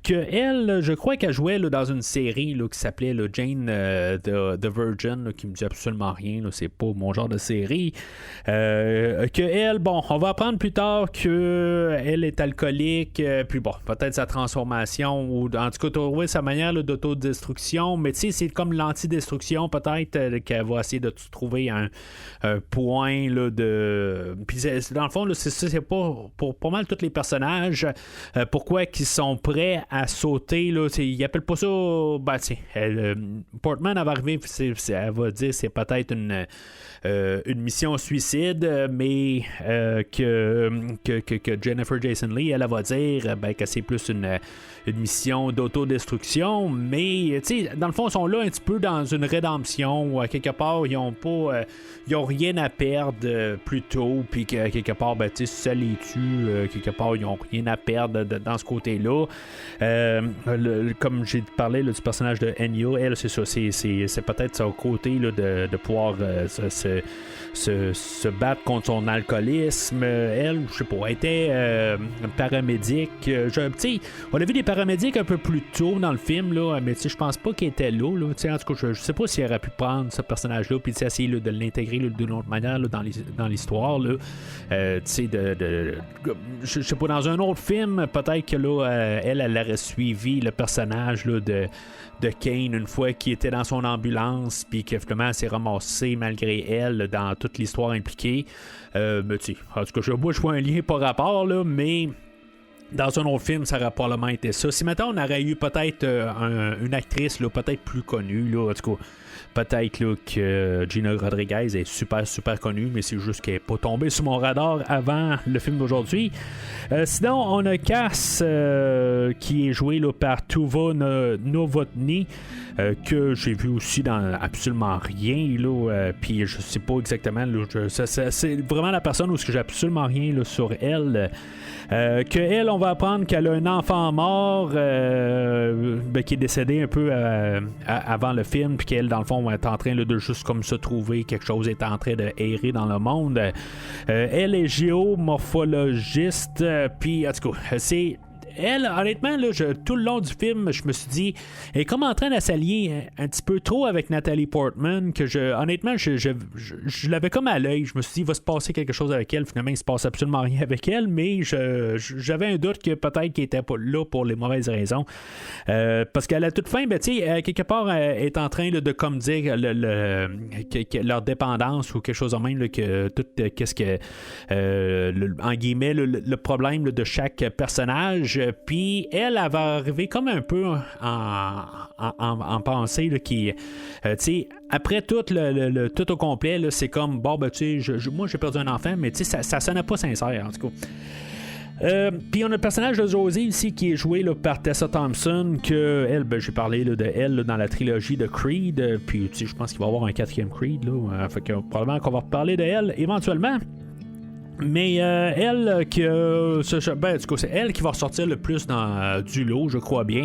que elle, je crois qu'elle jouait là, dans une série là, qui s'appelait là, Jane the Virgin, là, qui me dit absolument rien, là, c'est pas mon genre de série. Que elle, bon, on va apprendre plus tard qu'elle est alcoolique, puis bon, peut-être sa transformation, ou en tout cas trouver sa manière là, d'autodestruction, mais tu sais, c'est comme l'antidestruction peut-être, qu'elle va essayer de trouver un point là, de. Puis dans le fond, là, c'est pas pour pas mal tous les personnages. Pourquoi qu'ils sont prêts à sauter là, ils appellent pas ça. Ben, Portman, elle va arriver, elle va dire c'est peut-être une mission suicide, mais que Jennifer Jason Leigh, elle va dire ben, que c'est plus une mission d'autodestruction, mais dans le fond, ils sont là un petit peu dans une rédemption, ou à quelque quelque part, ils ont rien à perdre plus tôt, puis que quelque part, ben, tu sais, si ça les tue, quelque part, ils ont rien à perdre dans ce côté-là. Comme j'ai parlé là, du personnage de Enya, elle, c'est ça, c'est peut-être son côté là, de pouvoir se battre contre son alcoolisme. Elle, je sais pas, elle était paramédic. On a vu des paramédics un peu plus tôt dans le film, là, mais je pense pas qu'il était là. En tout cas, je sais pas s'il aurait pu prendre ce personnage-là puis essayer là, de l'intégrer là, d'une autre manière là, dans l'histoire. Là. Je sais pas, dans un autre film, peut-être que là, elle aurait suivi le personnage là, de Kane une fois qu'il était dans son ambulance puis que finalement elle s'est ramassée malgré elle dans toute l'histoire impliquée. Mais tu sais, en tout cas, je vois un lien par rapport, là, mais dans un autre film, ça aurait probablement été ça. Si maintenant on aurait eu peut-être une actrice là, peut-être plus connue, là, en tout cas, peut-être là, que Gina Rodriguez est super connue, mais c'est juste qu'elle n'est pas tombée sur mon radar avant le film d'aujourd'hui. Sinon, on a Cass qui est joué là, par Tuva Novotny, que j'ai vu aussi dans absolument rien. Puis je sais pas exactement. Là, c'est vraiment la personne où j'ai absolument rien là, sur elle. Qu'elle, on va apprendre qu'elle a un enfant mort qui est décédé un peu avant le film, puis qu'elle, dans le fond, est en train là, de juste comme se trouver, quelque chose est en train de errer dans le monde. Elle est géomorphologiste, puis en tout cas, c'est... Elle, honnêtement, là, tout le long du film, je me suis dit, elle est comme en train de s'allier un petit peu trop avec Natalie Portman, que honnêtement, je l'avais comme à l'œil. Je me suis dit, il va se passer quelque chose avec elle. Finalement, il se passe absolument rien avec elle, mais j'avais un doute que peut-être qu'elle était pas là pour les mauvaises raisons. Parce qu'à la toute fin, ben, tu sais, quelque part, elle est en train là, de comme dire que leur dépendance ou quelque chose de même, là, que tout, qu'est-ce que, en guillemets, le problème là, de chaque personnage. Puis elle va arriver comme un peu en pensée là, qui, tu sais, après tout tout au complet, là, c'est comme bon, ben tu sais, moi j'ai perdu un enfant, mais tu sais, ça sonnait pas sincère en tout cas. Puis on a le personnage de Josie ici qui est joué là, par Tessa Thompson, que elle, ben, j'ai parlé là, de elle là, dans la trilogie de Creed, puis tu sais, je pense qu'il va y avoir un 4e Creed là, fait que probablement qu'on va reparler de elle éventuellement. Mais elle, en tout cas, c'est elle qui va ressortir le plus du lot, je crois bien.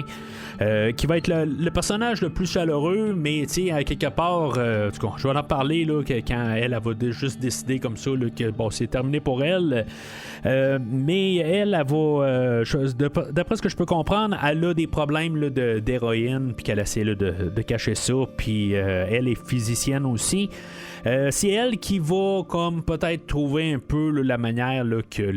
Qui va être le personnage le plus chaleureux, mais tu sais, à quelque part, en tout cas, je vais en parler là, quand elle va juste décider comme ça là, que bon, c'est terminé pour elle. Mais elle va, d'après ce que je peux comprendre, elle a des problèmes là, d'héroïne, puis qu'elle essaie là, de cacher ça, puis elle est physicienne aussi. C'est elle qui va comme peut-être trouver un peu là, la manière là, que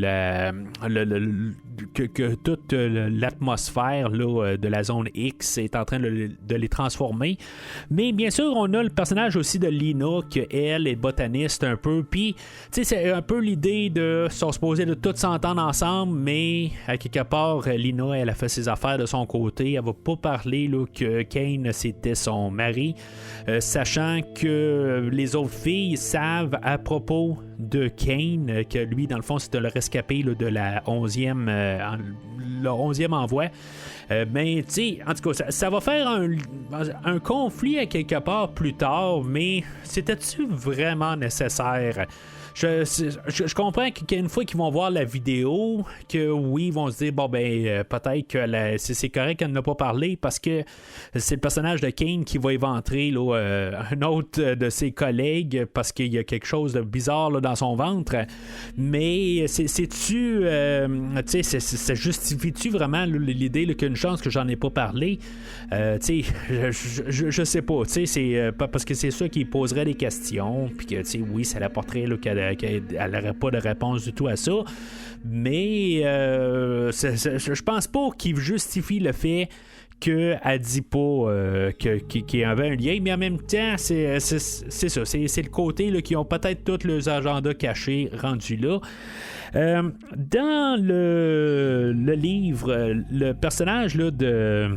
toute l'atmosphère là, de la zone X est en train de les transformer. Mais bien sûr, on a le personnage aussi de Lina, que elle est botaniste un peu. Puis, tu sais, c'est un peu l'idée de se supposer de tout s'entendre ensemble, mais à quelque part, Lina, elle a fait ses affaires de son côté. Elle va pas parler là, que Kane, c'était son mari, sachant que les autres filles savent à propos de Kane, que lui, dans le fond, c'était le rescapé là, de la 11e, le 11e envoi. Mais, tu sais, en tout cas, ça va faire un conflit à quelque part plus tard, mais c'était-tu vraiment nécessaire? Je comprends qu'une fois qu'ils vont voir la vidéo, que oui, ils vont se dire, bon, ben, peut-être que c'est correct qu'elle n'a pas parlé parce que c'est le personnage de Kane qui va éventrer là, un autre de ses collègues parce qu'il y a quelque chose de bizarre là, dans son ventre. Mais c'est-tu, tu sais, ça justifie-tu vraiment là, l'idée là, qu'il y a une chance que j'en ai pas parlé? Tu sais, je sais pas, tu sais, c'est parce que c'est ça qui poserait des questions, puis que, tu sais, oui, ça l'apporterait là, qu'elle n'aurait pas de réponse du tout à ça, mais je pense pas qu'il justifie le fait qu'elle dit pas qu'il y avait un lien, mais en même temps, c'est ça, c'est le côté là, qui ont peut-être tous leurs agendas cachés rendus là. Dans le livre, le personnage là, de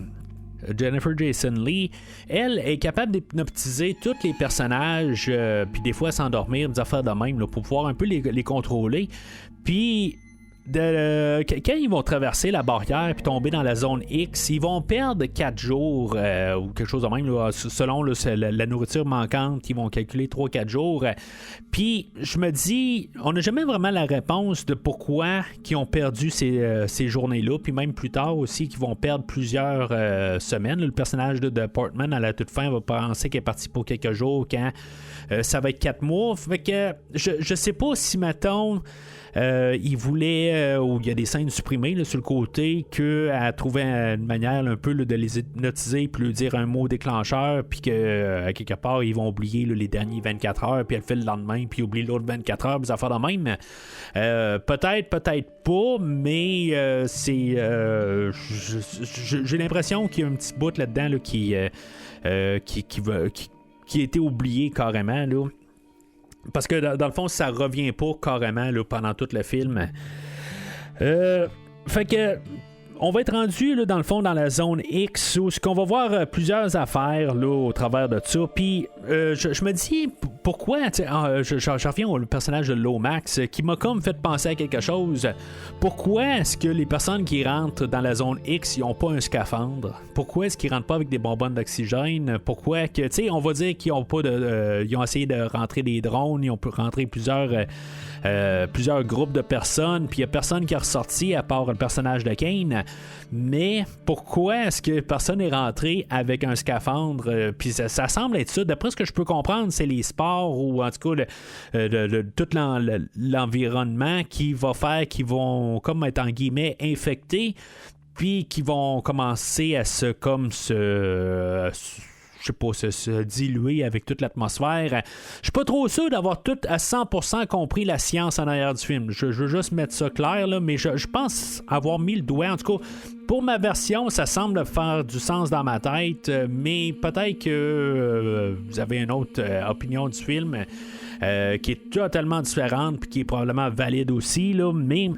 Jennifer Jason Leigh, elle est capable d'hypnotiser tous les personnages, puis des fois s'endormir, des affaires de même, là, pour pouvoir un peu les contrôler. Puis quand ils vont traverser la barrière puis tomber dans la zone X, ils vont perdre 4 jours ou quelque chose de même. Là, selon la nourriture manquante, ils vont calculer 3-4 jours. Puis je me dis, on n'a jamais vraiment la réponse de pourquoi ils ont perdu ces journées-là. Puis même plus tard aussi, qu'ils vont perdre plusieurs semaines. Le personnage de Portman, à la toute fin, va penser qu'il est parti pour quelques jours quand ça va être 4 mois. Fait que je sais pas si, mettons, il voulait, ou il y a des scènes supprimées là, sur le côté, qu'elle trouvait une manière un peu là, de les hypnotiser puis lui dire un mot déclencheur, puis que quelque part ils vont oublier là, les derniers 24 heures, puis elle fait le lendemain, puis oublie l'autre 24 heures, puis ça fait de même. Peut-être pas, mais c'est. J'ai l'impression qu'il y a un petit bout là-dedans là, qui a été oublié carrément. Là. Parce que dans le fond, ça revient pas carrément là, pendant tout le film. Fait que on va être rendu là, dans le fond dans la zone X où on va voir plusieurs affaires là, au travers de ça. Puis je me dis pourquoi, je reviens au personnage de Lomax qui m'a comme fait penser à quelque chose. Pourquoi est-ce que les personnes qui rentrent dans la zone X, ils n'ont pas un scaphandre? Pourquoi est-ce qu'ils rentrent pas avec des bonbonnes d'oxygène? Pourquoi que, tu sais, on va dire qu'ils ont pas ils ont essayé de rentrer des drones, ils ont pu rentrer plusieurs groupes de personnes, puis il n'y a personne qui est ressorti à part le personnage de Kane. Mais pourquoi est-ce que personne n'est rentré avec un scaphandre? Puis ça semble être ça. D'après ce que je peux comprendre, c'est les sports ou en tout cas tout l'environnement qui va faire qu'ils vont comme être en guillemets infectés, puis qui vont commencer à se diluer avec toute l'atmosphère. Je suis pas trop sûr d'avoir tout à 100% compris la science en arrière du film. Je veux juste mettre ça clair, là, mais je pense avoir mis le doigt. En tout cas, pour ma version, ça semble faire du sens dans ma tête, mais peut-être que vous avez une autre opinion du film qui est totalement différente puis qui est probablement valide aussi, là, mais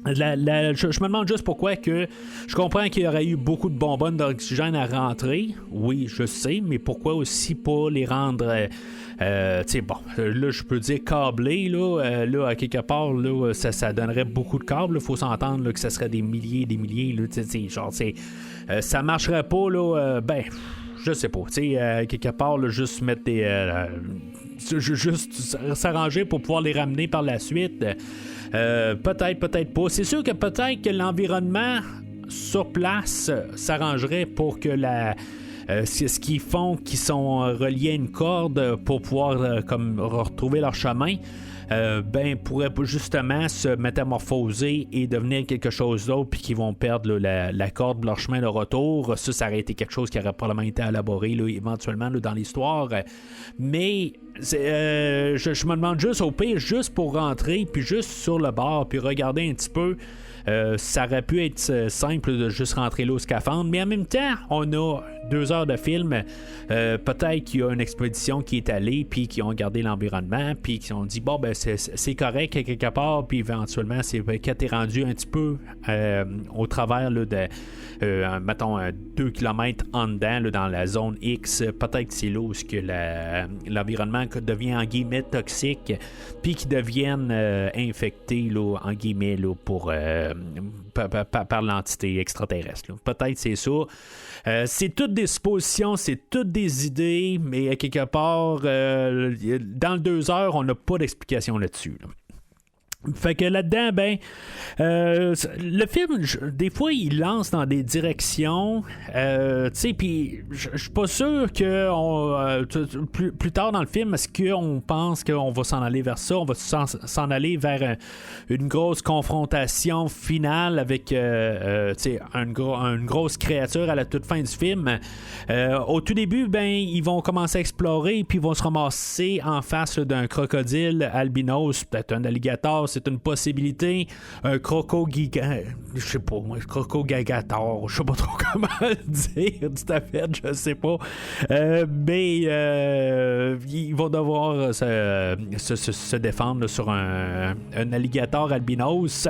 je me demande juste pourquoi que je comprends qu'il y aurait eu beaucoup de bonbonnes d'oxygène à rentrer. Oui, je sais, mais pourquoi aussi pas les rendre là je peux dire câblés là, à quelque part là, ça donnerait beaucoup de câbles. Il faut s'entendre là, que ça serait des milliers là, ça marcherait pas là, je sais pas, quelque part là, juste mettre des juste s'arranger pour pouvoir les ramener par la suite. Peut-être pas. C'est sûr que peut-être que l'environnement sur place s'arrangerait pour que ce qu'ils font, qui sont reliés à une corde pour pouvoir comme retrouver leur chemin, pourraient justement se métamorphoser et devenir quelque chose d'autre, puis qu'ils vont perdre là, la corde de leur chemin de retour. Ça aurait été quelque chose qui aurait probablement été élaboré là, éventuellement là, dans l'histoire. Mais je me demande juste au pire, juste pour rentrer, puis juste sur le bord, puis regarder un petit peu. Ça aurait pu être simple de juste rentrer là au scaphandre, mais en même temps, on a 2 heures de film. Peut-être qu'il y a une expédition qui est allée, puis qui ont gardé l'environnement, puis qui ont dit bon, c'est correct quelque part, puis éventuellement, c'est quand t'es rendu un petit peu au travers là, de, mettons, 2 km en dedans, là, dans la zone X, peut-être que c'est là où l'environnement devient en guillemets toxique, puis qu'ils deviennent infectés là, en guillemets là, par l'entité extraterrestre. Là. Peut-être c'est ça. C'est toutes des suppositions, c'est toutes des idées, mais à quelque part, dans le 2 heures, on n'a pas d'explication là-dessus. Là. Fait que là-dedans, le film, des fois, il lance dans des directions, tu sais, puis je suis pas sûr que plus tard dans le film, est-ce qu'on pense qu'on va s'en aller vers ça, on va s'en aller vers une grosse confrontation finale avec, tu sais, une grosse créature à la toute fin du film. Au tout début, ils vont commencer à explorer, puis ils vont se ramasser en face là, d'un crocodile albinos, peut-être un alligator, c'est une possibilité. Un je sais pas moi, crocogagator, je sais pas trop comment le dire tout à fait, je sais pas. Mais ils vont devoir se défendre là, sur un alligator albinos.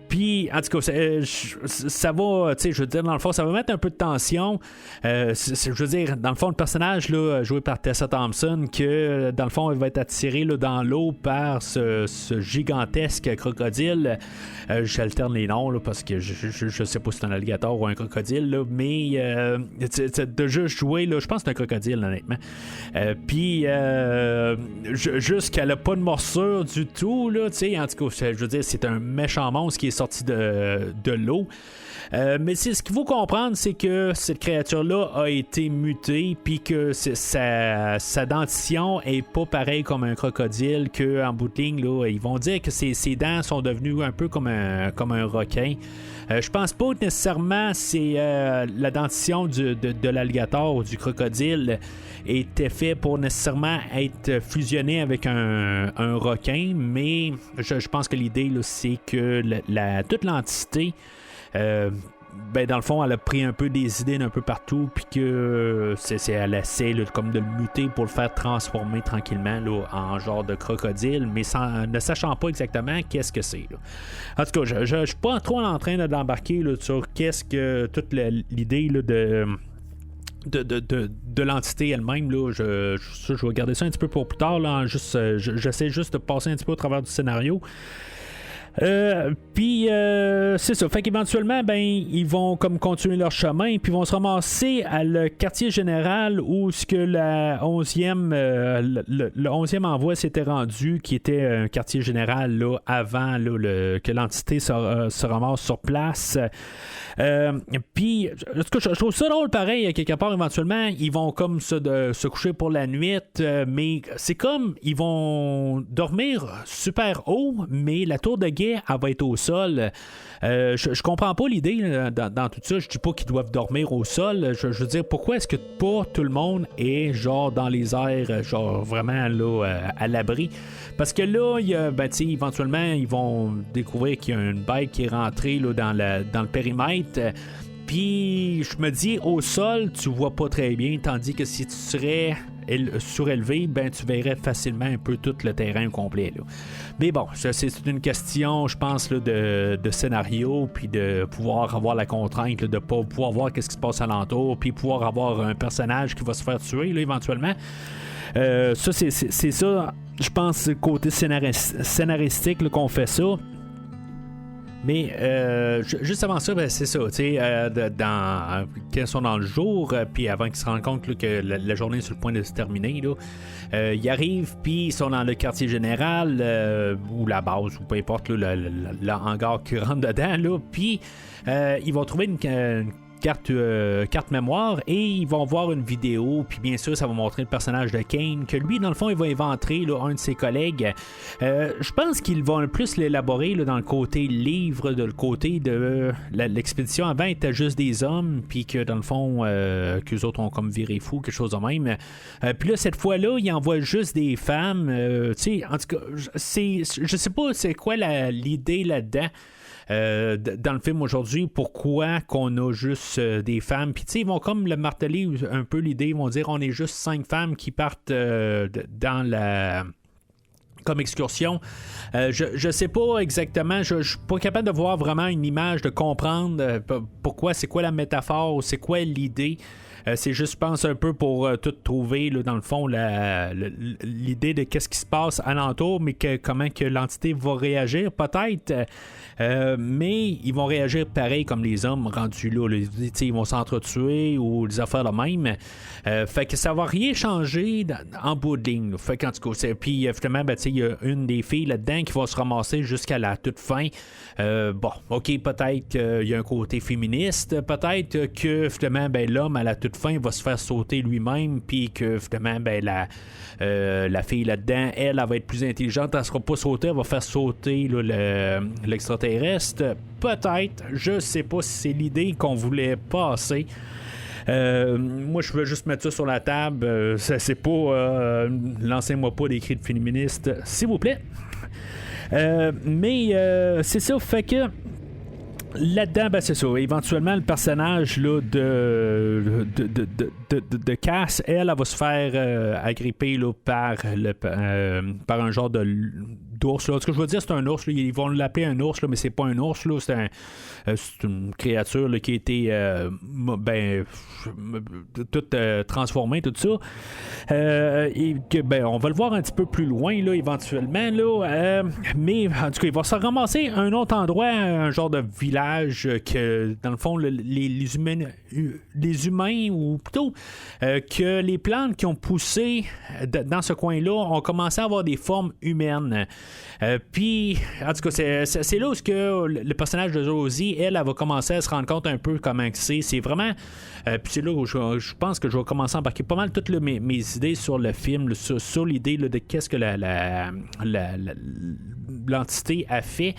Puis en tout cas, ça va, tu sais, je veux dire, dans le fond, ça va mettre un peu de tension. Je veux dire, dans le fond, le personnage là, joué par Tessa Thompson, que dans le fond, elle va être attirée là, dans l'eau par ce gigantesque crocodile. J'alterne les noms là, parce que je sais pas si c'est un alligator ou un crocodile, là, mais de juste jouer, là, je pense que c'est un crocodile, honnêtement. Puis, juste qu'elle a pas de morsure du tout, là, en tout cas, je veux dire, c'est un méchant monstre qui est sorti de l'eau. Mais ce qu'il faut comprendre, c'est que cette créature-là a été mutée, puis que sa dentition est pas pareille comme un crocodile, qu'en bout de ligne, là, ils vont dire que ses dents sont devenues un peu comme un requin. Je pense pas que nécessairement c'est la dentition de l'alligator ou du crocodile était fait pour nécessairement être fusionné avec un requin, mais je pense que l'idée là, c'est que toute l'entité dans le fond, elle a pris un peu des idées d'un peu partout, puis que elle essaie là, comme de le muter pour le faire transformer tranquillement là, en genre de crocodile, mais ne sachant pas exactement qu'est-ce que c'est. Là. En tout cas, je suis pas trop en train d'embarquer là, sur qu'est-ce que toute l'idée là, de l'entité elle-même. Là, je vais garder ça un petit peu pour plus tard. Là, j'essaie juste de passer un petit peu au travers du scénario. Puis c'est ça, fait qu'éventuellement ils vont comme continuer leur chemin, puis vont se ramasser à le quartier général où ce que le 11e envoi s'était rendu, qui était un quartier général là, avant là, que l'entité se ramasse sur place. Puis je trouve ça drôle pareil, quelque part éventuellement ils vont comme se coucher pour la nuit, mais c'est comme ils vont dormir super haut, mais la tour de guet elle va être au sol. Je comprends pas l'idée dans tout ça. Je dis pas qu'ils doivent dormir au sol. Je veux dire, pourquoi est-ce que pas tout le monde est genre dans les airs, genre vraiment là à l'abri? Parce que là, éventuellement, ils vont découvrir qu'il y a une bête qui est rentrée là, dans le périmètre. Puis je me dis, au sol, tu vois pas très bien, tandis que si tu serais surélevé, tu verrais facilement un peu tout le terrain complet. Là. Mais bon, c'est une question, je pense, là, de scénario, puis de pouvoir avoir la contrainte là, de pas pouvoir voir qu'est-ce qui se passe alentour, puis pouvoir avoir un personnage qui va se faire tuer là, éventuellement. Ça, c'est ça, je pense, côté scénaristique là, qu'on fait ça. Mais juste avant ça, c'est ça, tu sais, quand ils sont dans le jour, puis avant qu'ils se rendent compte là, que la journée est sur le point de se terminer, là, ils arrivent, puis ils sont dans le quartier général, ou la base, ou peu importe, là, le hangar qui rentre dedans, là, puis ils vont trouver une carte mémoire et ils vont voir une vidéo, puis bien sûr ça va montrer le personnage de Kane, que lui dans le fond il va inventer là, un de ses collègues. Je pense qu'ils vont plus l'élaborer là, dans le côté livre, de le côté de l'expédition. Avant était juste des hommes, puis que dans le fond qu'eux autres ont comme viré fou, quelque chose de même. Puis là cette fois-là ils envoient juste des femmes. Tu sais, en tout cas je sais pas c'est quoi l'idée là-dedans. Dans le film aujourd'hui, pourquoi qu'on a juste des femmes, puis tu sais ils vont comme le marteler un peu l'idée, ils vont dire on est juste 5 femmes qui partent dans la comme excursion. Je sais pas exactement, je suis pas capable de voir vraiment une image, de comprendre pourquoi, c'est quoi la métaphore, c'est quoi l'idée. C'est juste, je pense, un peu pour tout trouver, là, dans le fond, l'idée de qu'est-ce qui se passe alentour, mais comment que l'entité va réagir, peut-être. Mais ils vont réagir pareil comme les hommes rendus là. Ils vont s'entretuer ou des affaires de même. Fait que ça va rien changer en bout de ligne. Là. Fait qu'en tout cas, puis finalement, il y a une des filles là-dedans qui va se ramasser jusqu'à la toute fin. Bon, ok, peut-être qu'il y a un côté féministe, peut-être que finalement, l'homme à la toute fin va se faire sauter lui-même, puis que finalement, la fille là-dedans, elle va être plus intelligente, elle sera pas sautée, elle va faire sauter là, l'extraterrestre. Peut-être, je sais pas si c'est l'idée qu'on voulait passer. Moi je veux juste mettre ça sur la table, c'est pas lancez-moi pas des cris de féministes s'il vous plaît. Mais c'est ça, fait que là-dedans, c'est ça. Éventuellement, le personnage là, de Cass, elle va se faire agripper là, par un genre de d'ours. Là. Ce que je veux dire, c'est un ours. Là. Ils vont l'appeler un ours, là, mais c'est pas un ours. Là. C'est une créature là, qui a été toute transformée, tout ça. Et que, on va le voir un petit peu plus loin, là, éventuellement. Là, mais en tout cas, il va se ramasser un autre endroit, un genre de village que, dans le fond, les humains, ou plutôt que les plantes qui ont poussé dans ce coin-là ont commencé à avoir des formes humaines. Puis, en tout cas, c'est là où le personnage de Josie, elle va commencer à se rendre compte un peu comment c'est. C'est vraiment... puis c'est là où je pense que je vais commencer à embarquer pas mal toutes mes idées sur le film, sur l'idée là, de qu'est-ce que l'entité a fait,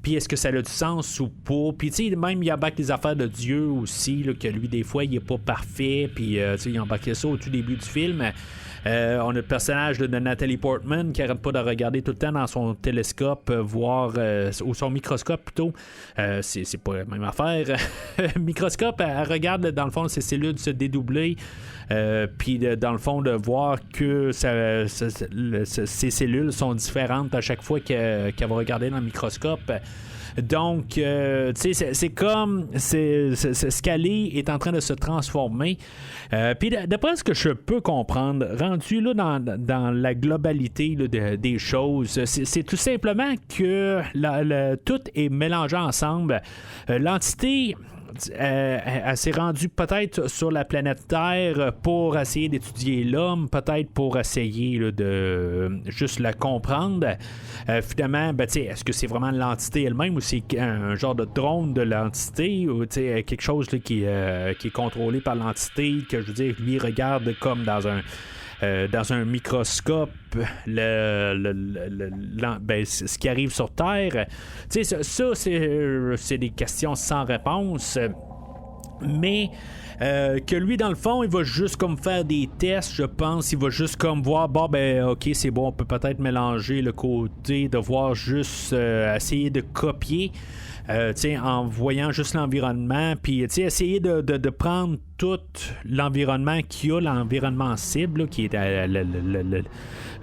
puis est-ce que ça a du sens ou pas. Puis tu sais, même il embarque les affaires de Dieu aussi, là, que lui des fois il est pas parfait, puis tu sais, il embarquait ça au tout début du film. On a le personnage de Nathalie Portman qui arrête pas de regarder tout le temps dans son télescope, voir ou son microscope plutôt. C'est pas la même affaire. Microscope, elle regarde dans le fond ses cellules se dédoubler. Puis dans le fond de voir que ces cellules sont différentes à chaque fois qu'elle va regarder dans le microscope. Donc, tu sais, c'est comme Scully est en train de se transformer. Puis d'après ce que je peux comprendre, rendu là dans la globalité là, des choses, c'est tout simplement que tout est mélangé ensemble. L'entité... elle s'est rendue peut-être sur la planète Terre pour essayer d'étudier l'homme, peut-être pour essayer là, de juste la comprendre. Finalement, est-ce que c'est vraiment l'entité elle-même ou c'est un genre de drone de l'entité ou quelque chose là, qui est contrôlé par l'entité, que je veux dire, lui regarde comme dans un microscope ce qui arrive sur Terre. Ça c'est des questions sans réponse. Mais que lui, dans le fond, il va juste comme faire des tests, je pense. Il va juste comme voir, ok, c'est bon, on peut peut-être mélanger le côté de voir juste essayer de copier. En voyant juste l'environnement, puis essayer de prendre tout l'environnement qu'il y a, l'environnement cible, là, qui est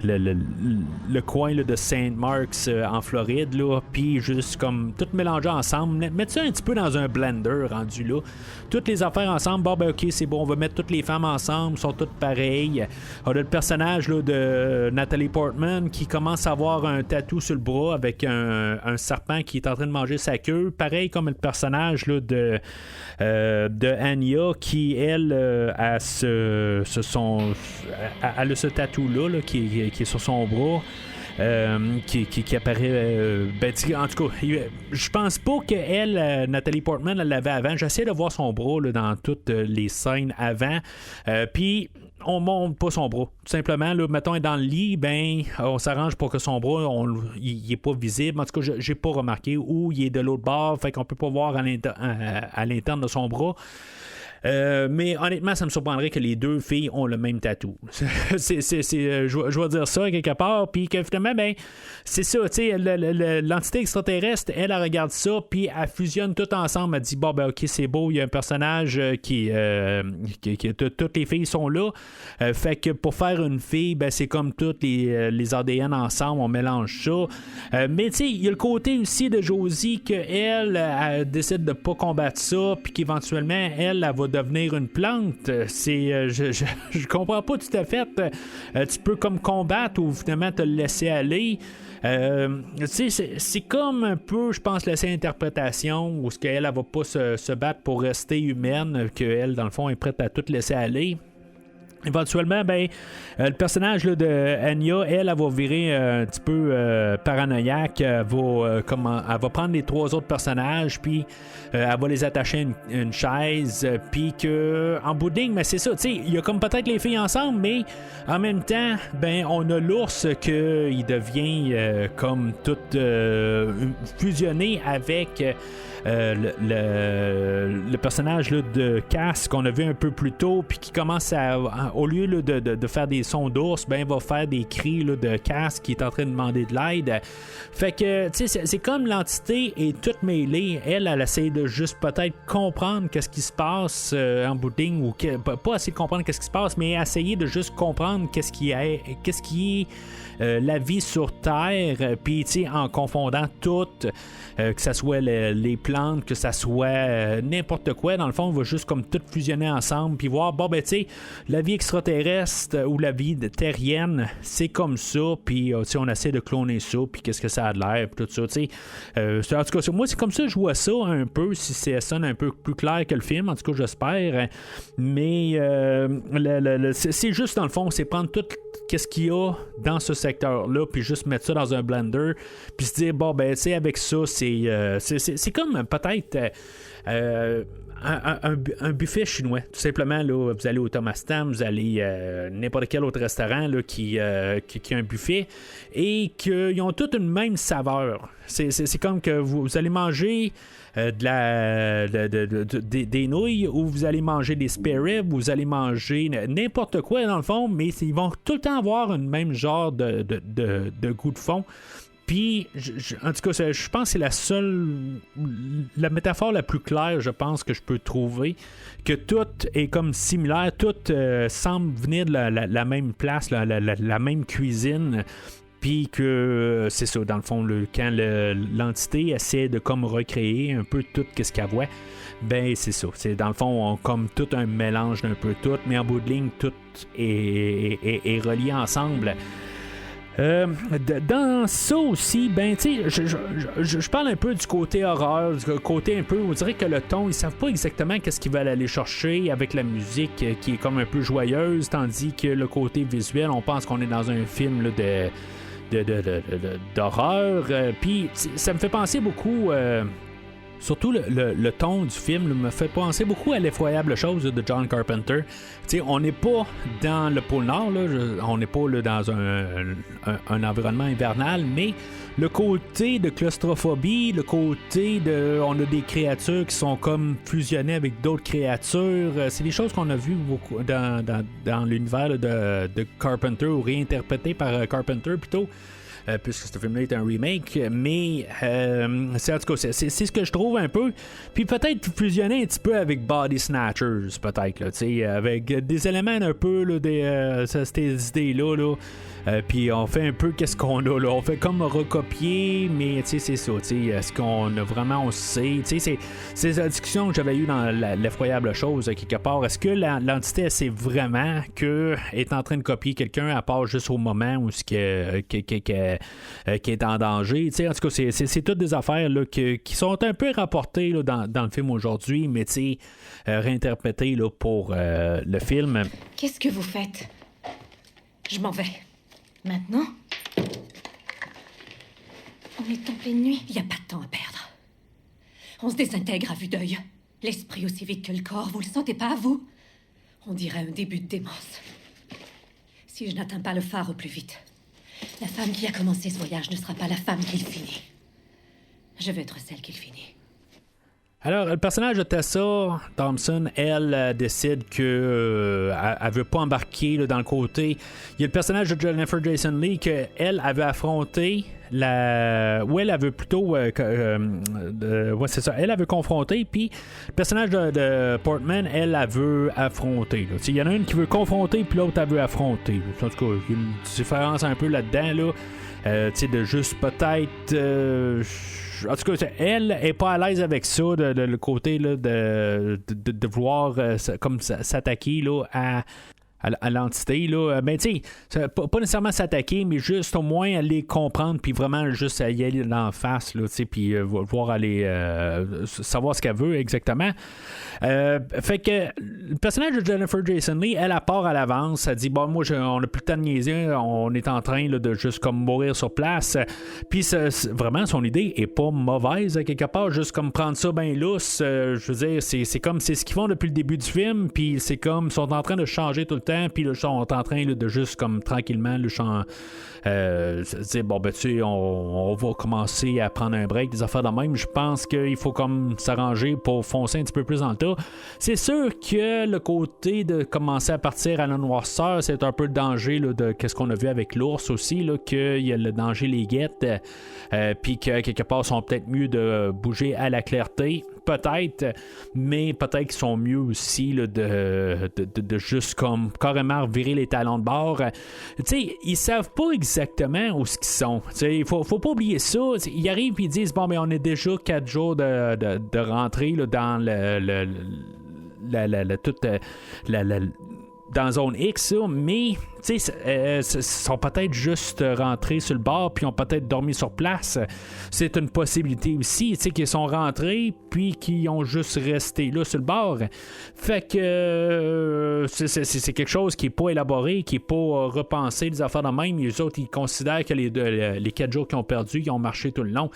le coin là, de St. Mark's en Floride, là, puis juste comme tout mélanger ensemble, mettre ça un petit peu dans un blender rendu là, toutes les affaires ensemble. Ok, c'est bon, on va mettre toutes les femmes ensemble, sont toutes pareilles. On a le personnage là, de Nathalie Portman qui commence à avoir un tatou sur le bras avec un serpent qui est en train de manger sa queue, pareil comme le personnage là, de Anya qui elle a ce tatou-là qui est sur son bras. Qui apparaît en tout cas je pense pas qu'elle Nathalie Portman elle l'avait avant. J'essaie de voir son bras là, dans toutes les scènes avant, puis on monte pas son bras tout simplement là, mettons elle est dans le lit, on s'arrange pour que son bras il est pas visible. En tout cas j'ai pas remarqué, ou il est de l'autre bord, fait qu'on peut pas voir à l'interne de son bras. Mais honnêtement, ça me surprendrait que les deux filles ont le même tatou. Je vais dire ça quelque part, puis que finalement, c'est ça, tu sais, l'entité extraterrestre, elle regarde ça, puis elle fusionne tout ensemble, elle dit, ok, c'est beau, il y a un personnage qui toutes les filles sont là, fait que pour faire une fille, c'est comme toutes les ADN ensemble, on mélange ça. Mais tu sais, il y a le côté aussi de Josie qu'elle décide de pas combattre ça, puis qu'éventuellement, elle va devenir une plante. Je comprends pas tout à fait. Tu peux comme combattre ou finalement te laisser aller. C'est comme un peu, je pense, laisser interprétation où ce qu'elle va pas se battre pour rester humaine, qu'elle, dans le fond, est prête à tout laisser aller. Éventuellement, le personnage là, de Anya, elle va virer un petit peu paranoïaque. Elle va prendre les trois autres personnages, puis elle va les attacher à une chaise, puis que en bout de ligne, c'est ça, tu sais, il y a comme peut-être les filles ensemble, mais en même temps, on a l'ours qu'il devient comme tout fusionné avec le personnage là, de Cass qu'on a vu un peu plus tôt, puis qui commence à au lieu là, de faire des sons d'ours, ben, il va faire des cris là, de Cass qui est en train de demander de l'aide. Fait que, tu sais, c'est comme l'entité est toute mêlée. Elle essaie de juste peut-être comprendre qu'est-ce qui se passe en bout de ligne, ou pas essayer de comprendre qu'est-ce qui se passe, mais essayer de juste comprendre qu'est-ce qui est la vie sur Terre, puis tu sais, en confondant tout, que ça soit les plantes, que ça soit n'importe quoi, dans le fond, on va juste comme tout fusionner ensemble, puis voir, bon ben tu sais, la vie extraterrestre ou la vie terrienne, c'est comme ça, puis tu sais, on essaie de cloner ça, puis qu'est-ce que ça a de l'air, puis tout ça, tu sais. En tout cas, moi, c'est comme ça que je vois ça un peu, si ça sonne un peu plus clair que le film, en tout cas, j'espère, mais c'est juste, dans le fond, c'est prendre tout qu'est-ce qu'il y a dans ce secteur-là, puis juste mettre ça dans un blender, puis se dire, bon, ben, tu sais, avec ça, c'est comme peut-être un buffet chinois. Tout simplement, là, vous allez au Thomas Tam, vous allez n'importe quel autre restaurant là, qui a un buffet, et qu'ils ont toutes une même saveur. C'est comme que vous allez manger des nouilles, ou vous allez manger des spare ribs, ou vous allez manger n'importe quoi dans le fond, mais ils vont tout le temps avoir un même genre de goût de fond. Puis, en tout cas, je pense que c'est la métaphore la plus claire, je pense, que je peux trouver, que tout est comme similaire, tout semble venir de la même place, la même cuisine. Puis que c'est ça, dans le fond, quand l'entité essaie de comme recréer un peu tout ce qu'elle voit, ben c'est ça. C'est dans le fond comme tout un mélange d'un peu tout, mais en bout de ligne, tout est relié ensemble. Dans ça aussi, ben tu sais, je parle un peu du côté horreur, du côté un peu, on dirait que le ton, ils savent pas exactement qu'est-ce qu'ils veulent aller chercher avec la musique qui est comme un peu joyeuse, tandis que le côté visuel, on pense qu'on est dans un film là, d'horreur. Puis ça me fait penser beaucoup, surtout le ton du film me fait penser beaucoup à L'effroyable chose de John Carpenter. T'sais, on n'est pas dans le pôle Nord, là, on n'est pas là, dans un environnement hivernal, mais le côté de claustrophobie, le côté de... On a des créatures qui sont comme fusionnées avec d'autres créatures. C'est des choses qu'on a vues beaucoup dans l'univers de Carpenter, ou réinterprété par Carpenter plutôt. Puisque ce film-là est un remake, mais c'est, en tout cas, c'est ce que je trouve un peu. Puis peut-être fusionner un petit peu avec Body Snatchers, peut-être, là, avec des éléments un peu là, ces idées-là. Là. Puis on fait un peu qu'est-ce qu'on a là. On fait comme recopier, mais c'est ça. Est-ce qu'on a vraiment, on sait. C'est la discussion que j'avais eue dans l'effroyable chose, quelque part. Est-ce que l'entité, elle sait vraiment qu'elle est en train de copier quelqu'un, à part juste au moment où qui est en danger? En tout cas, c'est toutes des affaires là, qui sont un peu rapportées là, dans le film aujourd'hui, mais réinterprétées là, pour le film. Qu'est-ce que vous faites? Je m'en vais. Maintenant? On est en pleine nuit. Il n'y a pas de temps à perdre. On se désintègre à vue d'œil. L'esprit aussi vite que le corps, vous le sentez pas, vous? On dirait un début de démence. Si je n'atteins pas le phare au plus vite, la femme qui a commencé ce voyage ne sera pas la femme qui le finit. Je veux être celle qui le finit. Alors, le personnage de Tessa Thompson, elle décide que elle veut pas embarquer là, dans le côté. Il y a le personnage de Jennifer Jason Leigh qu'elle avait affronté elle veut plutôt c'est ça, elle veut confronter, puis le personnage de Portman, elle veut affronter. Il y en a une qui veut confronter, puis l'autre elle veut affronter. En tout cas, il y a une différence un peu là-dedans là, de juste peut-être en tout cas, elle est pas à l'aise avec ça, le côté là, de vouloir comme s'attaquer là, à l'entité, là. Ben, tu sais, pas nécessairement s'attaquer, mais juste au moins aller comprendre, puis vraiment juste y aller en face, là, tu sais, puis voir aller savoir ce qu'elle veut exactement. Fait que le personnage de Jennifer Jason Leigh, elle part à l'avance, elle dit, bon, moi, on a plus le temps de niaiser, on est en train là, de juste comme mourir sur place. Puis vraiment, son idée est pas mauvaise, quelque part, juste comme prendre ça bien lousse. Je veux dire, c'est comme, c'est ce qu'ils font depuis le début du film, puis c'est comme, ils sont en train de changer tout le temps temps, puis là, ils sont en train là, de juste comme tranquillement dire bon ben tu sais on va commencer à prendre un break, des affaires de même. Je pense qu'il faut comme s'arranger pour foncer un petit peu plus dans le tas. C'est sûr que le côté de commencer à partir à la noirceur, c'est un peu le danger là, de qu'est-ce qu'on a vu avec l'ours aussi, là, qu'il y a le danger les guettes, puis que quelque part sont peut-être mieux de bouger à la clarté, peut-être, mais peut-être qu'ils sont mieux aussi là, de juste comme carrément virer les talons de bord. Tu sais, ils savent pas exactement où ils sont. Il faut pas oublier ça. Ils arrivent et ils disent bon, mais on est déjà 4 jours de rentrée là, dans dans la zone X, là, mais ils sont peut-être juste rentrés sur le bord puis ont peut-être dormi sur place. C'est une possibilité aussi, qu'ils sont rentrés puis qu'ils ont juste resté là sur le bord. Fait que c'est quelque chose qui n'est pas élaboré, qui n'est pas repensé, des affaires de même. Les autres, ils considèrent que les 4 jours qu'ils ont perdus, ils ont marché tout le long.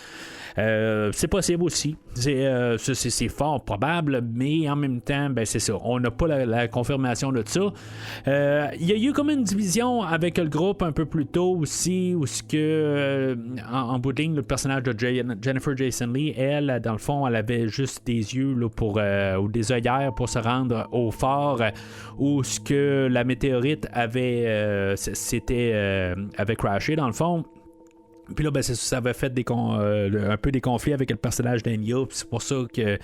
C'est possible aussi. C'est fort probable, mais en même temps, ben c'est ça. On n'a pas la confirmation de ça. Il y a eu comme une division avec le groupe un peu plus tôt aussi, où ce que en bout de ligne, le personnage de Jennifer Jason Leigh, elle, dans le fond, elle avait juste des yeux là, ou des œillères pour se rendre au phare où ce que la météorite avait crashé dans le fond. Puis là, ben, ça avait fait un peu des conflits avec le personnage d'Anya. C'est pour ça que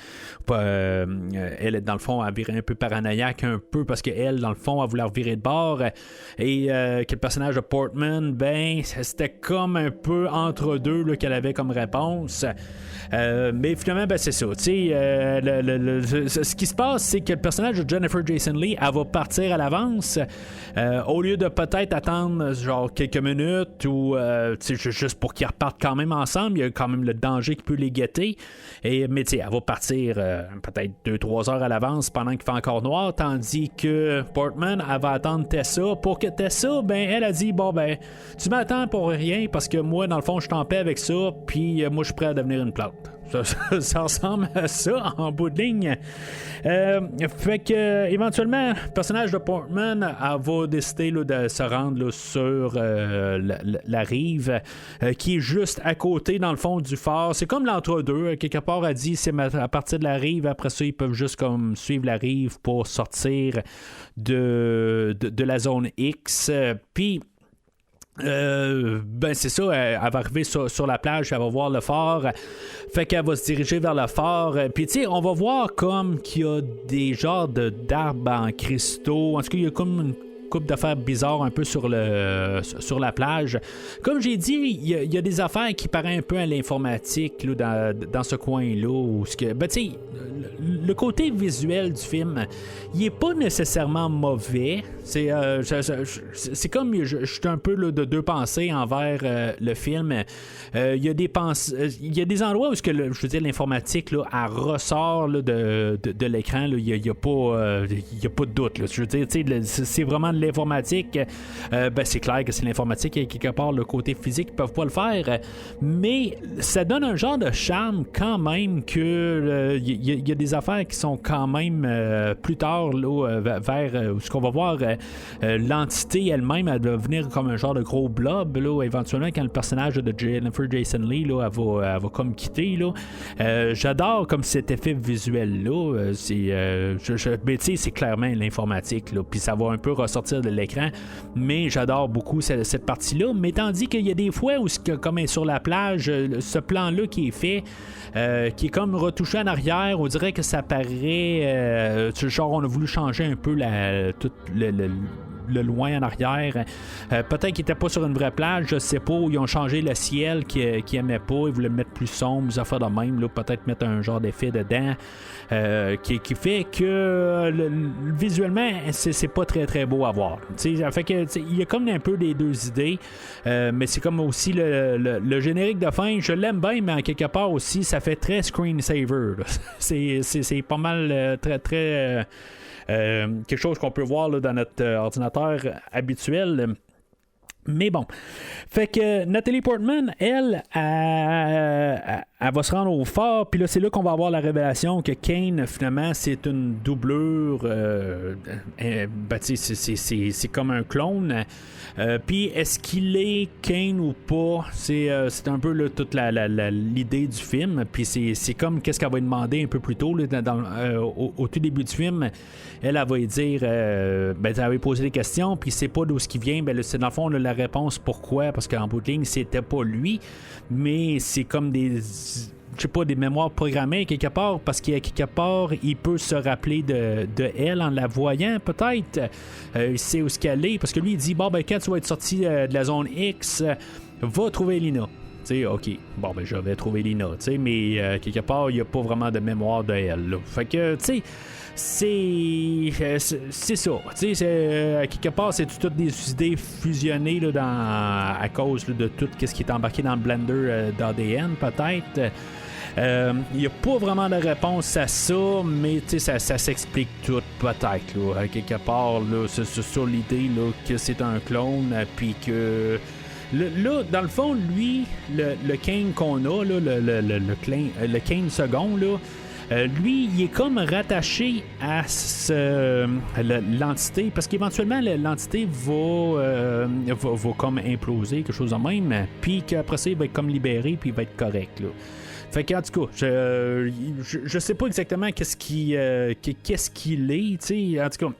elle, dans le fond, a viré un peu paranoïaque, un peu parce qu'elle, dans le fond, a voulu virer de bord. Et que le personnage de Portman, ben, c'était comme un peu entre deux là, qu'elle avait comme réponse. Mais finalement, ben, c'est ça. Ce qui se passe, c'est que le personnage de Jennifer Jason Leigh, elle va partir à l'avance. Au lieu de peut-être attendre genre quelques minutes ou juste pour qu'ils repartent quand même ensemble, il y a quand même le danger qui peut les guetter. Mais elle va partir peut-être 2-3 heures à l'avance pendant qu'il fait encore noir, tandis que Portman, elle va attendre Tessa pour que Tessa, ben, elle a dit bon ben, tu m'attends pour rien parce que moi, dans le fond, je suis en paix avec ça, puis moi, je suis prêt à devenir une plante. Ça ressemble à ça en bout de ligne. Fait que éventuellement, le personnage de Portman va décider là, de se rendre là, sur la rive qui est juste à côté dans le fond du phare. C'est comme l'entre-deux. Quelque part a dit c'est à partir de la rive, après ça ils peuvent juste comme suivre la rive pour sortir de la zone X. Puis ben c'est ça, elle va arriver sur la plage, elle va voir le phare, fait qu'elle va se diriger vers le phare, puis tu sais, on va voir comme qu'il y a des genres d'arbres en cristaux, en tout cas il y a comme une couple d'affaires bizarres un peu sur la plage. Comme j'ai dit, il y a des affaires qui paraissent un peu à l'informatique là, dans ce coin-là. Où ben, tu sais, le côté visuel du film, il est pas nécessairement mauvais. C'est comme je suis un peu là, de deux pensées envers le film. Il y a des endroits où je veux dire l'informatique là, elle ressort là, de l'écran. Il n'y a pas de doute. Là. Je veux dire, c'est vraiment de l'informatique. Ben, c'est clair que c'est l'informatique et quelque part le côté physique, ils peuvent pas le faire. Mais ça donne un genre de charme quand même que il y a des affaires qui sont quand même plus tard là, vers ce qu'on va voir l'entité elle-même, elle va venir comme un genre de gros blob là, éventuellement quand le personnage de Jennifer Jason Leigh là, elle va comme quitter là. J'adore comme cet effet visuel là. Mais tu sais, c'est clairement l'informatique là, puis ça va un peu ressortir de l'écran, mais j'adore beaucoup cette partie-là. Mais tandis qu'il y a des fois où comme sur la plage, ce plan-là qui est fait, qui est comme retouché en arrière, on dirait que ça paraît genre on a voulu changer un peu tout le loin en arrière. Peut-être qu'ils n'étaient pas sur une vraie plage, je sais pas, où ils ont changé le ciel qu'ils aimaient pas, ils voulaient le mettre plus sombre, des affaires de même, là, peut-être mettre un genre d'effet dedans qui fait que visuellement c'est pas très très beau à voir. Ça fait que il y a comme un peu des deux idées, mais c'est comme aussi le générique de fin, je l'aime bien, mais en quelque part aussi ça fait très screensaver. C'est pas mal très très quelque chose qu'on peut voir là, dans notre ordinateur habituel. Mais bon. Fait que Nathalie Portman, elle va se rendre au fort, puis là, c'est là qu'on va avoir la révélation que Kane, finalement, c'est une doublure. C'est comme un clone. Puis est-ce qu'il est Kane ou pas? C'est un peu là, toute l'idée du film. Puis c'est comme qu'est-ce qu'elle va lui demander un peu plus tôt, là, au tout début du film. Elle va lui dire, elle va lui poser des questions, puis c'est pas d'où ce qui vient. Ben, c'est dans le fond là, la réponse pourquoi, parce qu'en bout de ligne, c'était pas lui, mais c'est comme des mémoires programmées quelque part, parce qu'à quelque part, il peut se rappeler de elle en la voyant, peut-être. Il sait où ce qu'elle est, parce que lui, il dit, bon, ben, quand tu vas être sorti de la zone X, va trouver Lina. T'sais, ok, bon, ben, je vais trouver Lina, mais quelque part, il n'y a pas vraiment de mémoire de elle, là. Fait que, tu sais, c'est ça. Quelque part, c'est toutes des idées fusionnées là, à cause là, de tout ce qui est embarqué dans le blender d'ADN, peut-être. Il n'y a pas vraiment de réponse à ça, mais ça s'explique tout, peut-être. Là, quelque part, là, sur l'idée là, que c'est un clone, puis que. Là, dans le fond, lui, le Kane qu'on a, là, le Kane second, là. Lui, il est comme rattaché à l'entité, parce qu'éventuellement, l'entité va comme imploser, quelque chose de même, puis qu'après ça, il va être comme libéré, puis il va être correct, là. Fait qu'en tout cas, je sais pas exactement qu'est-ce qu'il est, tu sais, en tout cas,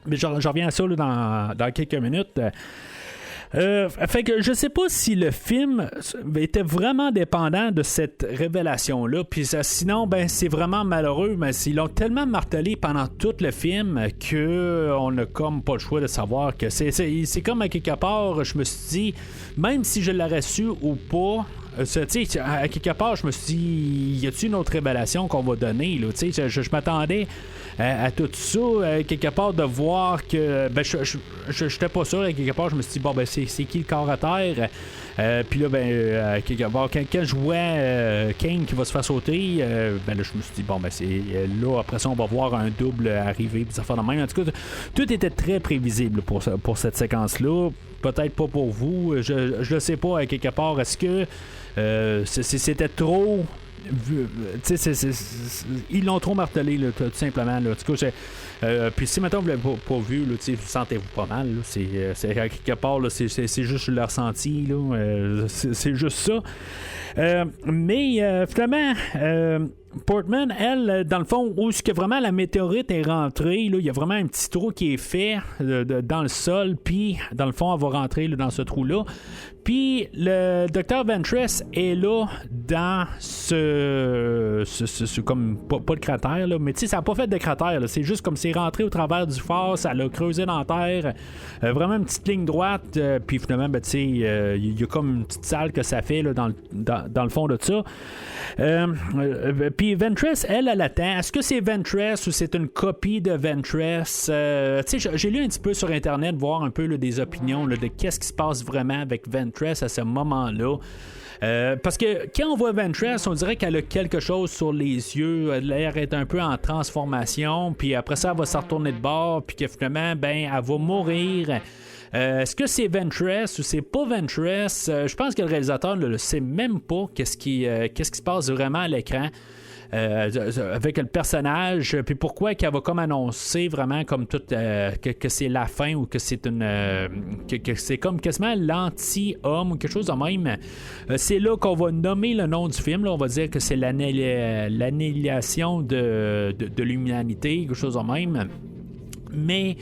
mais je reviens à ça là, dans quelques minutes. Fait que je sais pas si le film était vraiment dépendant de cette révélation-là, puis sinon, ben c'est vraiment malheureux, mais ils l'ont tellement martelé pendant tout le film qu'on a comme pas le choix de savoir que c'est comme à quelque part, je me suis dit, même si je l'aurais su ou pas, à quelque part, je me suis dit, y a-t-il une autre révélation qu'on va donner, là, je m'attendais à tout ça, quelque part de voir que ben je j'étais pas sûr, à quelque part je me suis dit bon ben c'est qui le corps à terre, puis là ben quelque part quand je vois Kane qui va se faire sauter, ben là je me suis dit bon ben c'est là après ça on va voir un double arriver puis ça fait de même. En tout cas tout était très prévisible pour cette séquence là, peut-être pas pour vous, je le sais pas à quelque part, est-ce que c'était trop. Ils l'ont trop martelé là, tout simplement là. En tout cas, puis si maintenant vous l'avez pas vu là, sentez-vous pas mal là. C'est à quelque part là, c'est juste le ressenti là, c'est juste ça, mais finalement Portman, elle, dans le fond, où est-ce que vraiment la météorite est rentrée, là, il y a vraiment un petit trou qui est fait dans le sol, puis dans le fond, elle va rentrer là, dans ce trou-là. Puis le docteur Ventress est là dans ce comme pas de cratère, là, mais tu sais, ça n'a pas fait de cratère, là, c'est juste comme c'est rentré au travers du phare, ça l'a creusé dans la terre, vraiment une petite ligne droite, puis finalement, ben, tu sais, il y a comme une petite salle que ça fait là, dans le fond de ça. Puis Ventress, elle attend. Est-ce que c'est Ventress ou c'est une copie de Ventress? Tu sais, j'ai lu un petit peu sur Internet, voir un peu là, des opinions là, de qu'est-ce qui se passe vraiment avec Ventress à ce moment-là. Parce que quand on voit Ventress, on dirait qu'elle a quelque chose sur les yeux, l'air est un peu en transformation, puis après ça, elle va se retourner de bord, puis que finalement, ben, elle va mourir. Est-ce que c'est Ventress ou c'est pas Ventress? Je pense que le réalisateur ne le sait même pas qu'est-ce qui se passe vraiment à l'écran. Avec le personnage, puis pourquoi qu'elle va comme annoncer vraiment comme tout que c'est la fin ou que c'est une que c'est comme quasiment l'anti-homme ou quelque chose de même. C'est là qu'on va nommer le nom du film, là, on va dire que c'est l'annihilation de l'humanité, quelque chose de même. Mais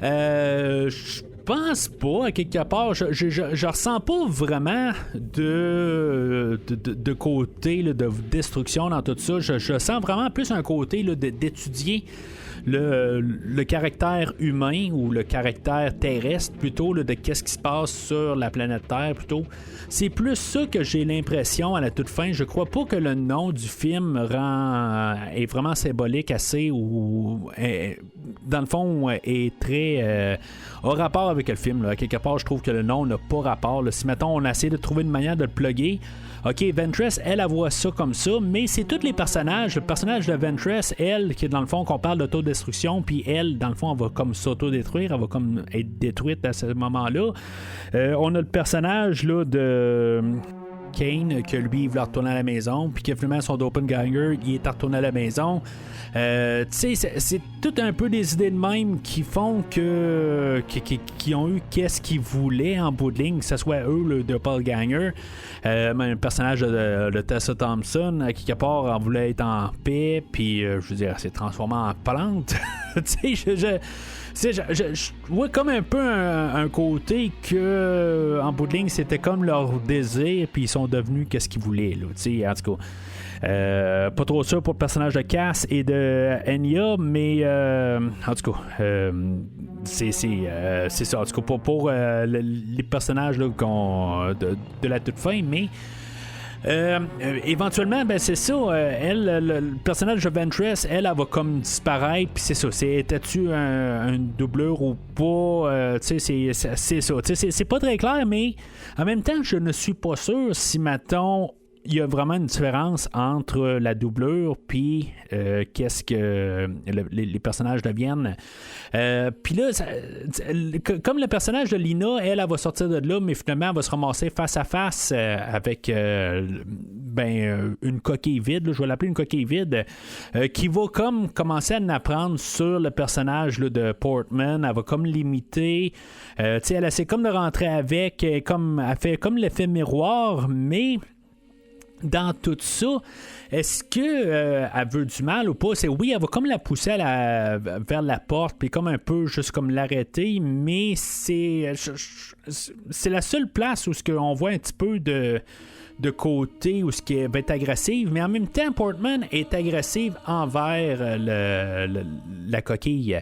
je pense pas, à quelque part, je ressens pas vraiment de côté là, de destruction dans tout ça. Je sens vraiment plus un côté là, d'étudier le caractère humain ou le caractère terrestre plutôt là, de qu'est-ce qui se passe sur la planète Terre plutôt. C'est plus ça que j'ai l'impression à la toute fin. Je crois pas que le nom du film est vraiment symbolique assez ou dans le fond est très a rapport avec le film. Là. Quelque part, je trouve que le nom n'a pas rapport. Là. Si mettons on essaie de trouver une manière de le plugger, OK, Ventress, elle voit ça comme ça, mais c'est tous les personnages. Le personnage de Ventress, elle, qui est dans le fond, qu'on parle autodestruction, puis elle, dans le fond, elle va comme s'autodétruire, elle va comme être détruite à ce moment-là. On a le personnage là, de Kane, que lui, il voulait retourner à la maison, puis que finalement, son doppelganger, il est retourné à la maison. Tu sais, c'est tout un peu des idées de même qui font qui ont eu qu'est-ce qu'ils voulaient en bout de ligne, que ce soit eux, le doppelganger, un personnage de Tessa Thompson, à quelque part, en voulait être en paix, puis je veux dire, s'est transformé en plante. Tu sais, je vois comme un peu un côté que en bout de ligne c'était comme leur désir puis ils sont devenus qu'est-ce qu'ils voulaient là, tu sais, en tout cas pas trop sûr pour le personnage de Cass et de Enya, mais en tout cas c'est ça, en tout cas pour les personnages là, de la toute fin, mais éventuellement, ben c'est ça. Elle, le personnage de Ventress, elle va comme disparaître. Puis c'est ça. Était-tu un doublure ou pas? Tu sais, c'est ça. Tu sais, c'est pas très clair, mais en même temps, je ne suis pas sûr si, mettons, il y a vraiment une différence entre la doublure puis qu'est-ce que les personnages deviennent. Puis là, comme le personnage de Lina, elle va sortir de là, mais finalement, elle va se ramasser face à face avec une coquille vide, là, je vais l'appeler une coquille vide, qui va comme commencer à en apprendre sur le personnage là, de Portman. Elle va comme l'imiter. Elle essaie comme de rentrer avec, elle fait comme l'effet miroir, mais dans tout ça, est-ce que elle veut du mal ou pas? C'est oui, elle va comme la pousser vers la porte, puis comme un peu juste comme l'arrêter, mais c'est la seule place où on voit un petit peu de côté où ce qui va être agressive, mais en même temps, Portman est agressive envers la coquille.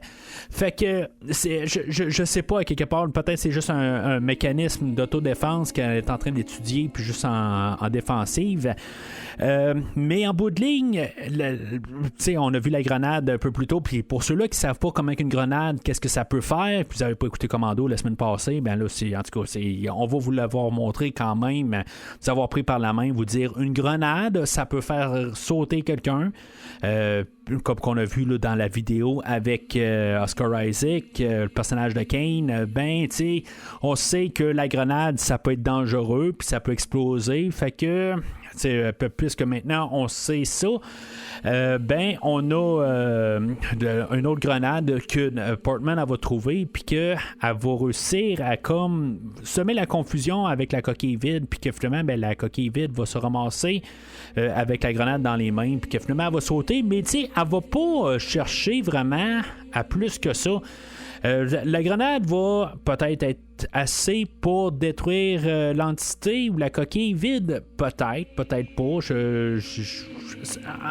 Fait que je sais pas, à quelque part, peut-être c'est juste un mécanisme d'autodéfense qu'elle est en train d'étudier, puis juste en défensive. Mais en bout de ligne, on a vu la grenade un peu plus tôt, puis pour ceux-là qui savent pas comment une grenade, qu'est-ce que ça peut faire, puis vous avez pas écouté Commando la semaine passée, ben là, en tout cas, on va vous l'avoir montré quand même, vous avoir pris par la main, vous dire une grenade, ça peut faire sauter quelqu'un, comme qu'on a vu là, dans la vidéo avec Oscar Isaac, le personnage de Kane. On sait que la grenade, ça peut être dangereux, puis ça peut exploser, fait que un peu plus que maintenant on sait ça, on a une autre grenade que Portman va trouver, puis qu'elle va réussir à comme semer la confusion avec la coquille vide, puis que finalement la coquille vide va se ramasser avec la grenade dans les mains, puis que finalement elle va sauter, mais elle va pas chercher vraiment à plus que ça. La grenade va peut-être être assez pour détruire l'entité ou la coquille vide, peut-être pas.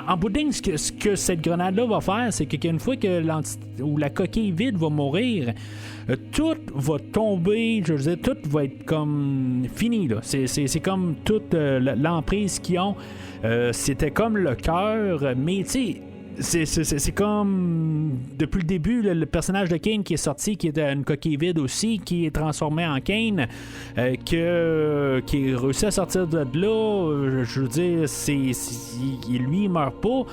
En bout de ligne, ce que cette grenade-là va faire, c'est qu'une fois que l'entité ou la coquille vide va mourir, tout va tomber, je veux dire, tout va être comme fini, là. C'est comme toute l'emprise qu'ils ont. C'était comme le cœur, mais tu sais, c'est comme depuis le début le personnage de Kane qui est sorti, qui était une coquille vide aussi, qui est transformé en Kane, qui réussit à sortir de là. Je veux dire, lui il meurt pas.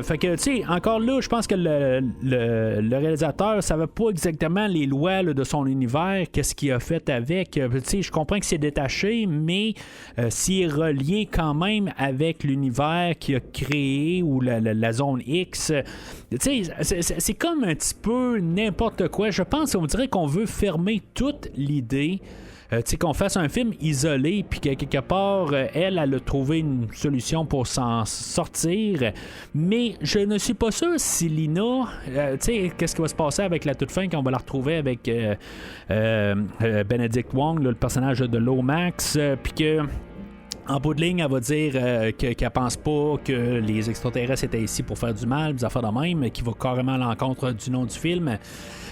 Fait que tu sais, encore là, je pense que le réalisateur savait pas exactement les lois là, de son univers, qu'est-ce qu'il a fait avec. Tu sais, je comprends que c'est détaché, mais s'il est relié quand même avec l'univers qu'il a créé ou la zone X, tu sais, c'est comme un petit peu n'importe quoi. Je pense qu'on dirait qu'on veut fermer toute l'idée, tu sais, qu'on fasse un film isolé, puis que quelque part, elle a trouvé une solution pour s'en sortir. Mais je ne suis pas sûr si Lina, tu sais, qu'est-ce qui va se passer avec la toute fin quand on va la retrouver avec Benedict Wong, là, le personnage de Lomax, puis que en bout de ligne, elle va dire qu'elle pense pas que les extraterrestres étaient ici pour faire du mal, des affaires de même, qui va carrément à l'encontre du nom du film.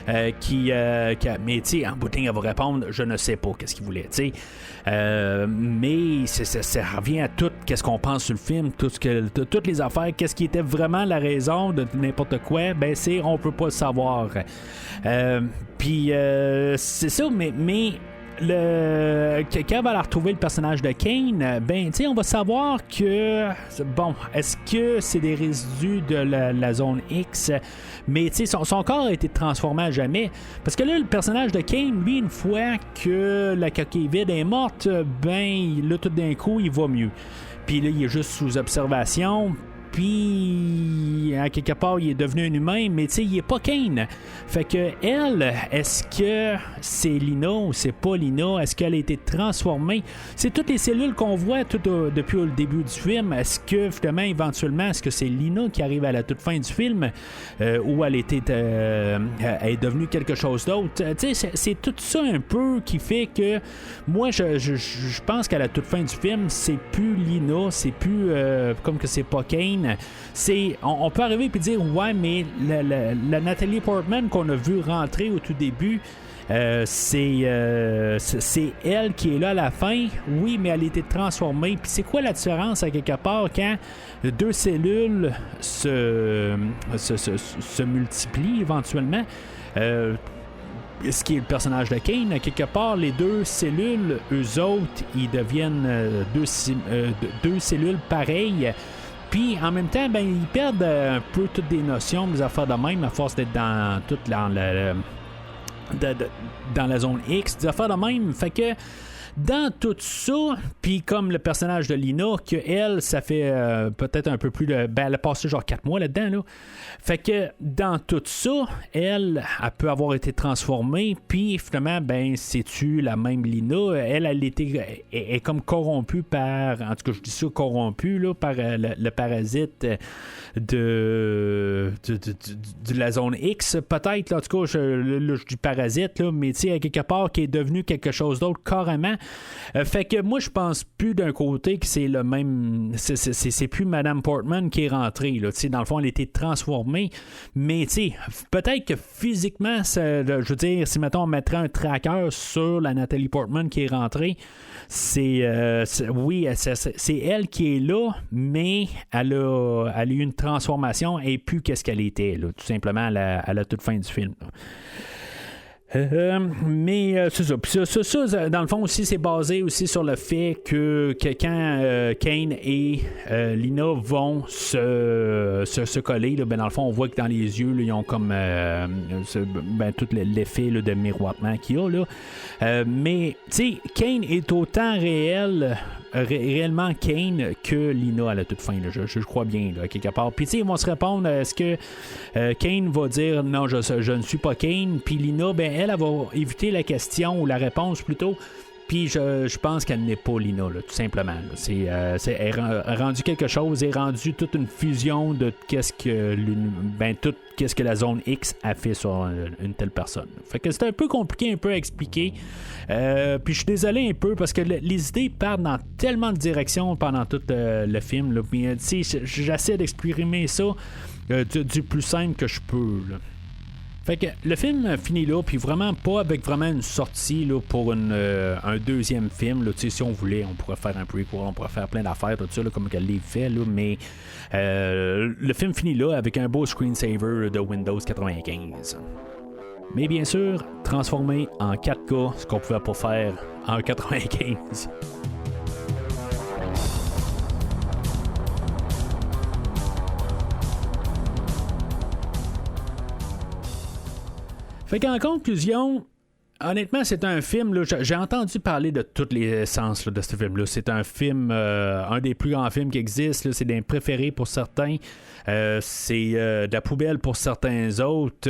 Mais tu sais, en bout de ligne, elle va répondre je ne sais pas qu'est-ce qu'il voulait, tu sais. Mais ça revient à tout qu'est-ce qu'on pense sur le film, toutes les affaires, qu'est-ce qui était vraiment la raison de n'importe quoi, ben on peut pas le savoir. Puis c'est ça, mais quand on va la retrouver le personnage de Kane, ben, on va savoir que, bon, est-ce que c'est des résidus de la zone X, mais son corps a été transformé à jamais. Parce que là, le personnage de Kane, lui, une fois que la coquille vide est morte, ben, là, tout d'un coup, il va mieux. Puis là, il est juste sous observation. Puis, à quelque part, il est devenu un humain, mais il est pas Kane. Fait que elle, est-ce que c'est Lina ou c'est pas Lina? Est-ce qu'elle a été transformée? C'est toutes les cellules qu'on voit depuis le début du film. Est-ce que, finalement, éventuellement, est-ce que c'est Lina qui arrive à la toute fin du film? Ou elle est devenue quelque chose d'autre? C'est tout ça un peu qui fait que moi, je pense qu'à la toute fin du film, c'est plus Lina, c'est plus comme que c'est pas Kane. On peut arriver et dire ouais, mais la Natalie Portman qu'on a vu rentrer au tout début, c'est elle qui est là à la fin. Oui, mais elle a été transformée. Puis c'est quoi la différence à quelque part quand deux cellules se multiplient éventuellement? Ce qui est le personnage de Kane, à quelque part, les deux cellules, eux autres, ils deviennent deux cellules pareilles. Puis en même temps, ben, ils perdent un peu toutes des notions, des affaires de même, à force d'être dans la zone X, des affaires de même. Fait que dans tout ça, puis comme le personnage de Lina, que elle, ça fait peut-être un peu plus de... Ben, elle a passé genre 4 mois là-dedans, là. Fait que dans tout ça, elle peut avoir été transformée, puis finalement, ben, c'est-tu la même Lina? Elle est comme corrompue par... En tout cas, je dis ça, corrompue, là, par le parasite de la zone X, peut-être, là, en tout cas, je dis parasite, là, mais tu sais, à quelque part, qui est devenu quelque chose d'autre carrément. Fait que moi, je pense plus d'un côté que c'est le même. C'est plus Madame Portman qui est rentrée. Là. Dans le fond, elle a été transformée. Mais peut-être que physiquement, je veux dire, si mettons on mettrait un tracker sur la Natalie Portman qui est rentrée, oui, c'est elle qui est là, mais elle a eu une transformation et plus qu'est-ce qu'elle était, là, tout simplement à la toute fin du film. Là. Mais c'est ça. Puis ça, dans le fond aussi, c'est basé aussi sur le fait que quand Kane et Lina vont se coller, là, ben dans le fond, on voit que dans les yeux, là, ils ont comme tout l'effet là, de miroitement qu'il y a. Là. Mais, tu sais, Kane est autant réellement Kane que Lina à la toute fin. Là. Je crois bien, là, quelque part. Puis, tu sais, ils vont se répondre est-ce que Kane va dire non, je ne suis pas Kane. Puis Lina, ben elle va éviter la question ou la réponse plutôt. Puis je pense qu'elle n'est pas Lina, là, tout simplement. Là. Elle est rendu quelque chose, elle est rendu toute une fusion de qu'est-ce que la zone X a fait sur une telle personne. Fait que c'est un peu compliqué un peu à expliquer. Puis je suis désolé un peu parce que les idées partent dans tellement de directions pendant tout le film. Là. Puis j'essaie d'exprimer ça du plus simple que je peux. Là. Fait que le film finit là, puis vraiment pas avec vraiment une sortie là, pour un deuxième film. Là, si on voulait, on pourrait faire un prequel, on pourrait faire plein d'affaires, tout ça, là, comme qu'elle l'a fait, là, mais le film finit là avec un beau screensaver de Windows 95. Mais bien sûr, transformé en 4K, ce qu'on pouvait pas faire en 95. Fait qu'en conclusion, honnêtement, c'est un film, là, j'ai entendu parler de tous les sens là, de ce film-là. C'est un film, un des plus grands films qui existent. Là, c'est des préférés pour certains. C'est de la poubelle pour certains autres.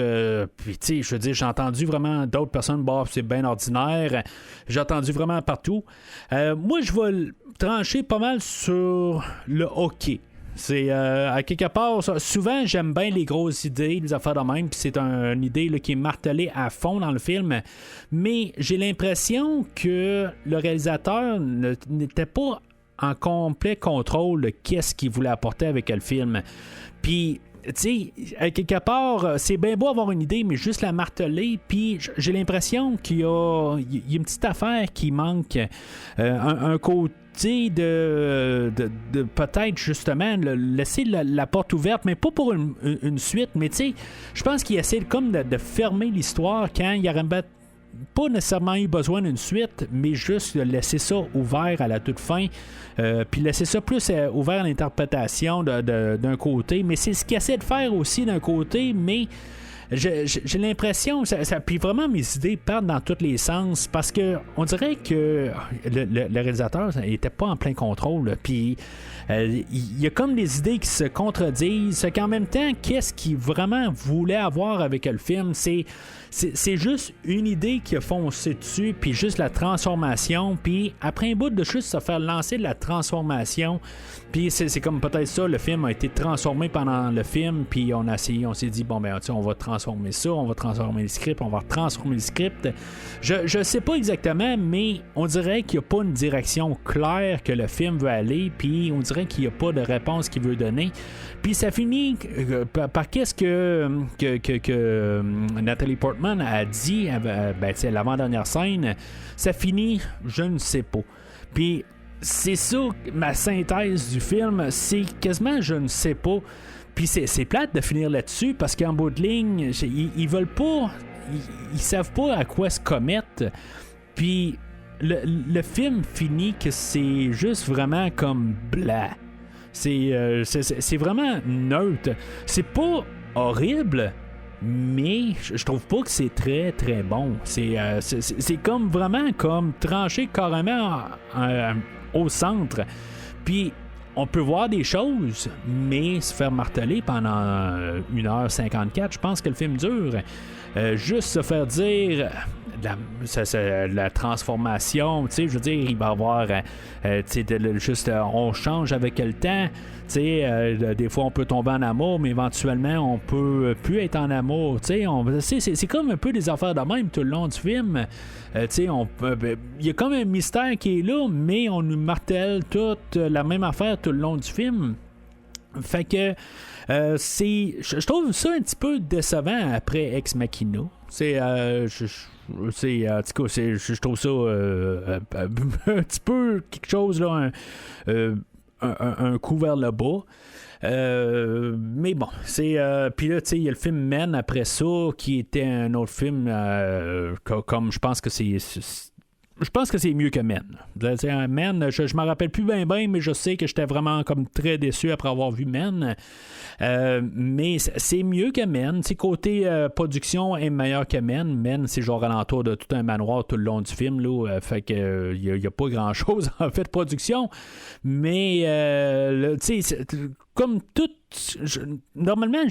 Puis, tu sais, je veux dire, j'ai entendu vraiment d'autres personnes, bah, c'est bien ordinaire. J'ai entendu vraiment partout. Moi, je vais trancher pas mal sur le hockey. C'est à quelque part, souvent j'aime bien les grosses idées, les affaires de même, puis c'est une idée là, qui est martelée à fond dans le film, mais j'ai l'impression que le réalisateur n'était pas en complet contrôle de qu'est-ce qu'il voulait apporter avec le film. Puis tu sais, à quelque part, c'est bien beau avoir une idée, mais juste la marteler, puis j'ai l'impression qu'il y a une petite affaire qui manque, un côté de peut-être justement laisser la porte ouverte, mais pas pour une suite, mais tu sais, je pense qu'il essaie comme de fermer l'histoire quand il aurait pas nécessairement eu besoin d'une suite, mais juste laisser ça ouvert à la toute fin, puis laisser ça plus ouvert à l'interprétation d'un côté, mais c'est ce qu'il essaie de faire aussi d'un côté, mais j'ai l'impression, puis vraiment mes idées partent dans tous les sens, parce que on dirait que le réalisateur n'était pas en plein contrôle, puis il y a comme des idées qui se contredisent, qu'en même temps, qu'est-ce qu'il vraiment voulait avoir avec le film, c'est juste une idée qui a foncé dessus, puis juste la transformation, puis après un bout de juste se faire lancer de la transformation, puis c'est comme peut-être ça, le film a été transformé pendant le film, puis on s'est dit, bon ben on va transformer ça, on va transformer le script, on va transformer le script. Je sais pas exactement, mais on dirait qu'il n'y a pas une direction claire que le film veut aller, puis on dirait qu'il n'y a pas de réponse qu'il veut donner. Puis ça finit par qu'est-ce que Nathalie Portman a dit, l'avant-dernière scène, ça finit, je ne sais pas. Puis c'est ça, ma synthèse du film, c'est quasiment je ne sais pas. Puis c'est plate de finir là-dessus, parce qu'en bout de ligne, ils veulent pas, ils savent pas à quoi se commettre. Puis le film finit que c'est juste vraiment comme blah. C'est vraiment neutre. C'est pas horrible, mais je trouve pas que c'est très très bon. C'est comme vraiment comme tranché carrément au centre. Puis on peut voir des choses, mais se faire marteler pendant 1h54, je pense que le film dure. Juste se faire dire la transformation, tu sais, je veux dire, il va y avoir juste on change avec le temps, tu sais, des fois on peut tomber en amour, mais éventuellement on peut plus être en amour, tu sais, c'est comme un peu des affaires de même tout le long du film, tu sais, il y a comme un mystère qui est là, mais on nous martèle toute la même affaire tout le long du film. Fait que je trouve ça un petit peu décevant après Ex Machina. En tout cas, je trouve ça un petit peu quelque chose là, un coup vers le bas. Mais bon, puis là, tu sais, il y a le film Men après ça, qui était un autre film comme je pense que c'est mieux que Men. Men, je m'en rappelle plus bien, mais je sais que j'étais vraiment comme très déçu après avoir vu Men. Mais c'est mieux que Men. Côté production est meilleur que Men. Men, c'est genre alentour de tout un manoir tout le long du film. Là, fait que il n'y a pas grand-chose en fait de production. Mais tu sais, comme tout... Normalement,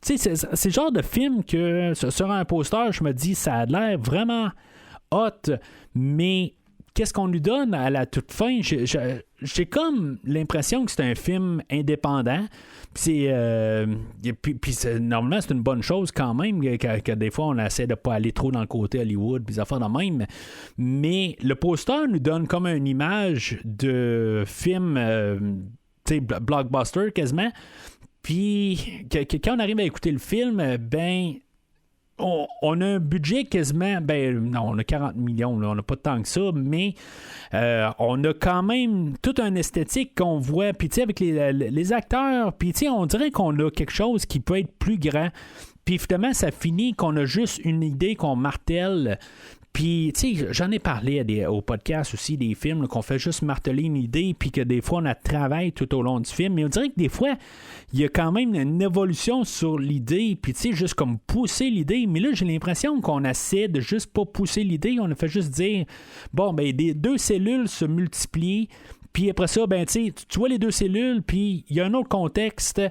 c'est le genre de film que sur un poster, je me dis, ça a l'air vraiment hot, mais qu'est-ce qu'on lui donne à la toute fin? J'ai comme l'impression que c'est un film indépendant. Puis normalement, c'est une bonne chose quand même, que des fois, on essaie de ne pas aller trop dans le côté Hollywood, puis des affaires de même. Mais le poster nous donne comme une image de film, blockbuster quasiment. Puis, quand on arrive à écouter le film, on a un budget quasiment, non, on a 40 millions, là, on n'a pas tant que ça, mais on a quand même toute une esthétique qu'on voit, puis tu sais, avec les acteurs, puis tu sais, on dirait qu'on a quelque chose qui peut être plus grand, puis finalement, ça finit qu'on a juste une idée qu'on martèle. Puis, tu sais, j'en ai parlé au podcast aussi, des films là, qu'on fait juste marteler une idée, puis que des fois, on la travaille tout au long du film. Mais on dirait que des fois, il y a quand même une évolution sur l'idée, puis tu sais, juste comme pousser l'idée. Mais là, j'ai l'impression qu'on essaie de juste pas pousser l'idée. On a fait juste dire, bon, des deux cellules se multiplient, puis après ça, tu vois les deux cellules, puis il y a un autre contexte.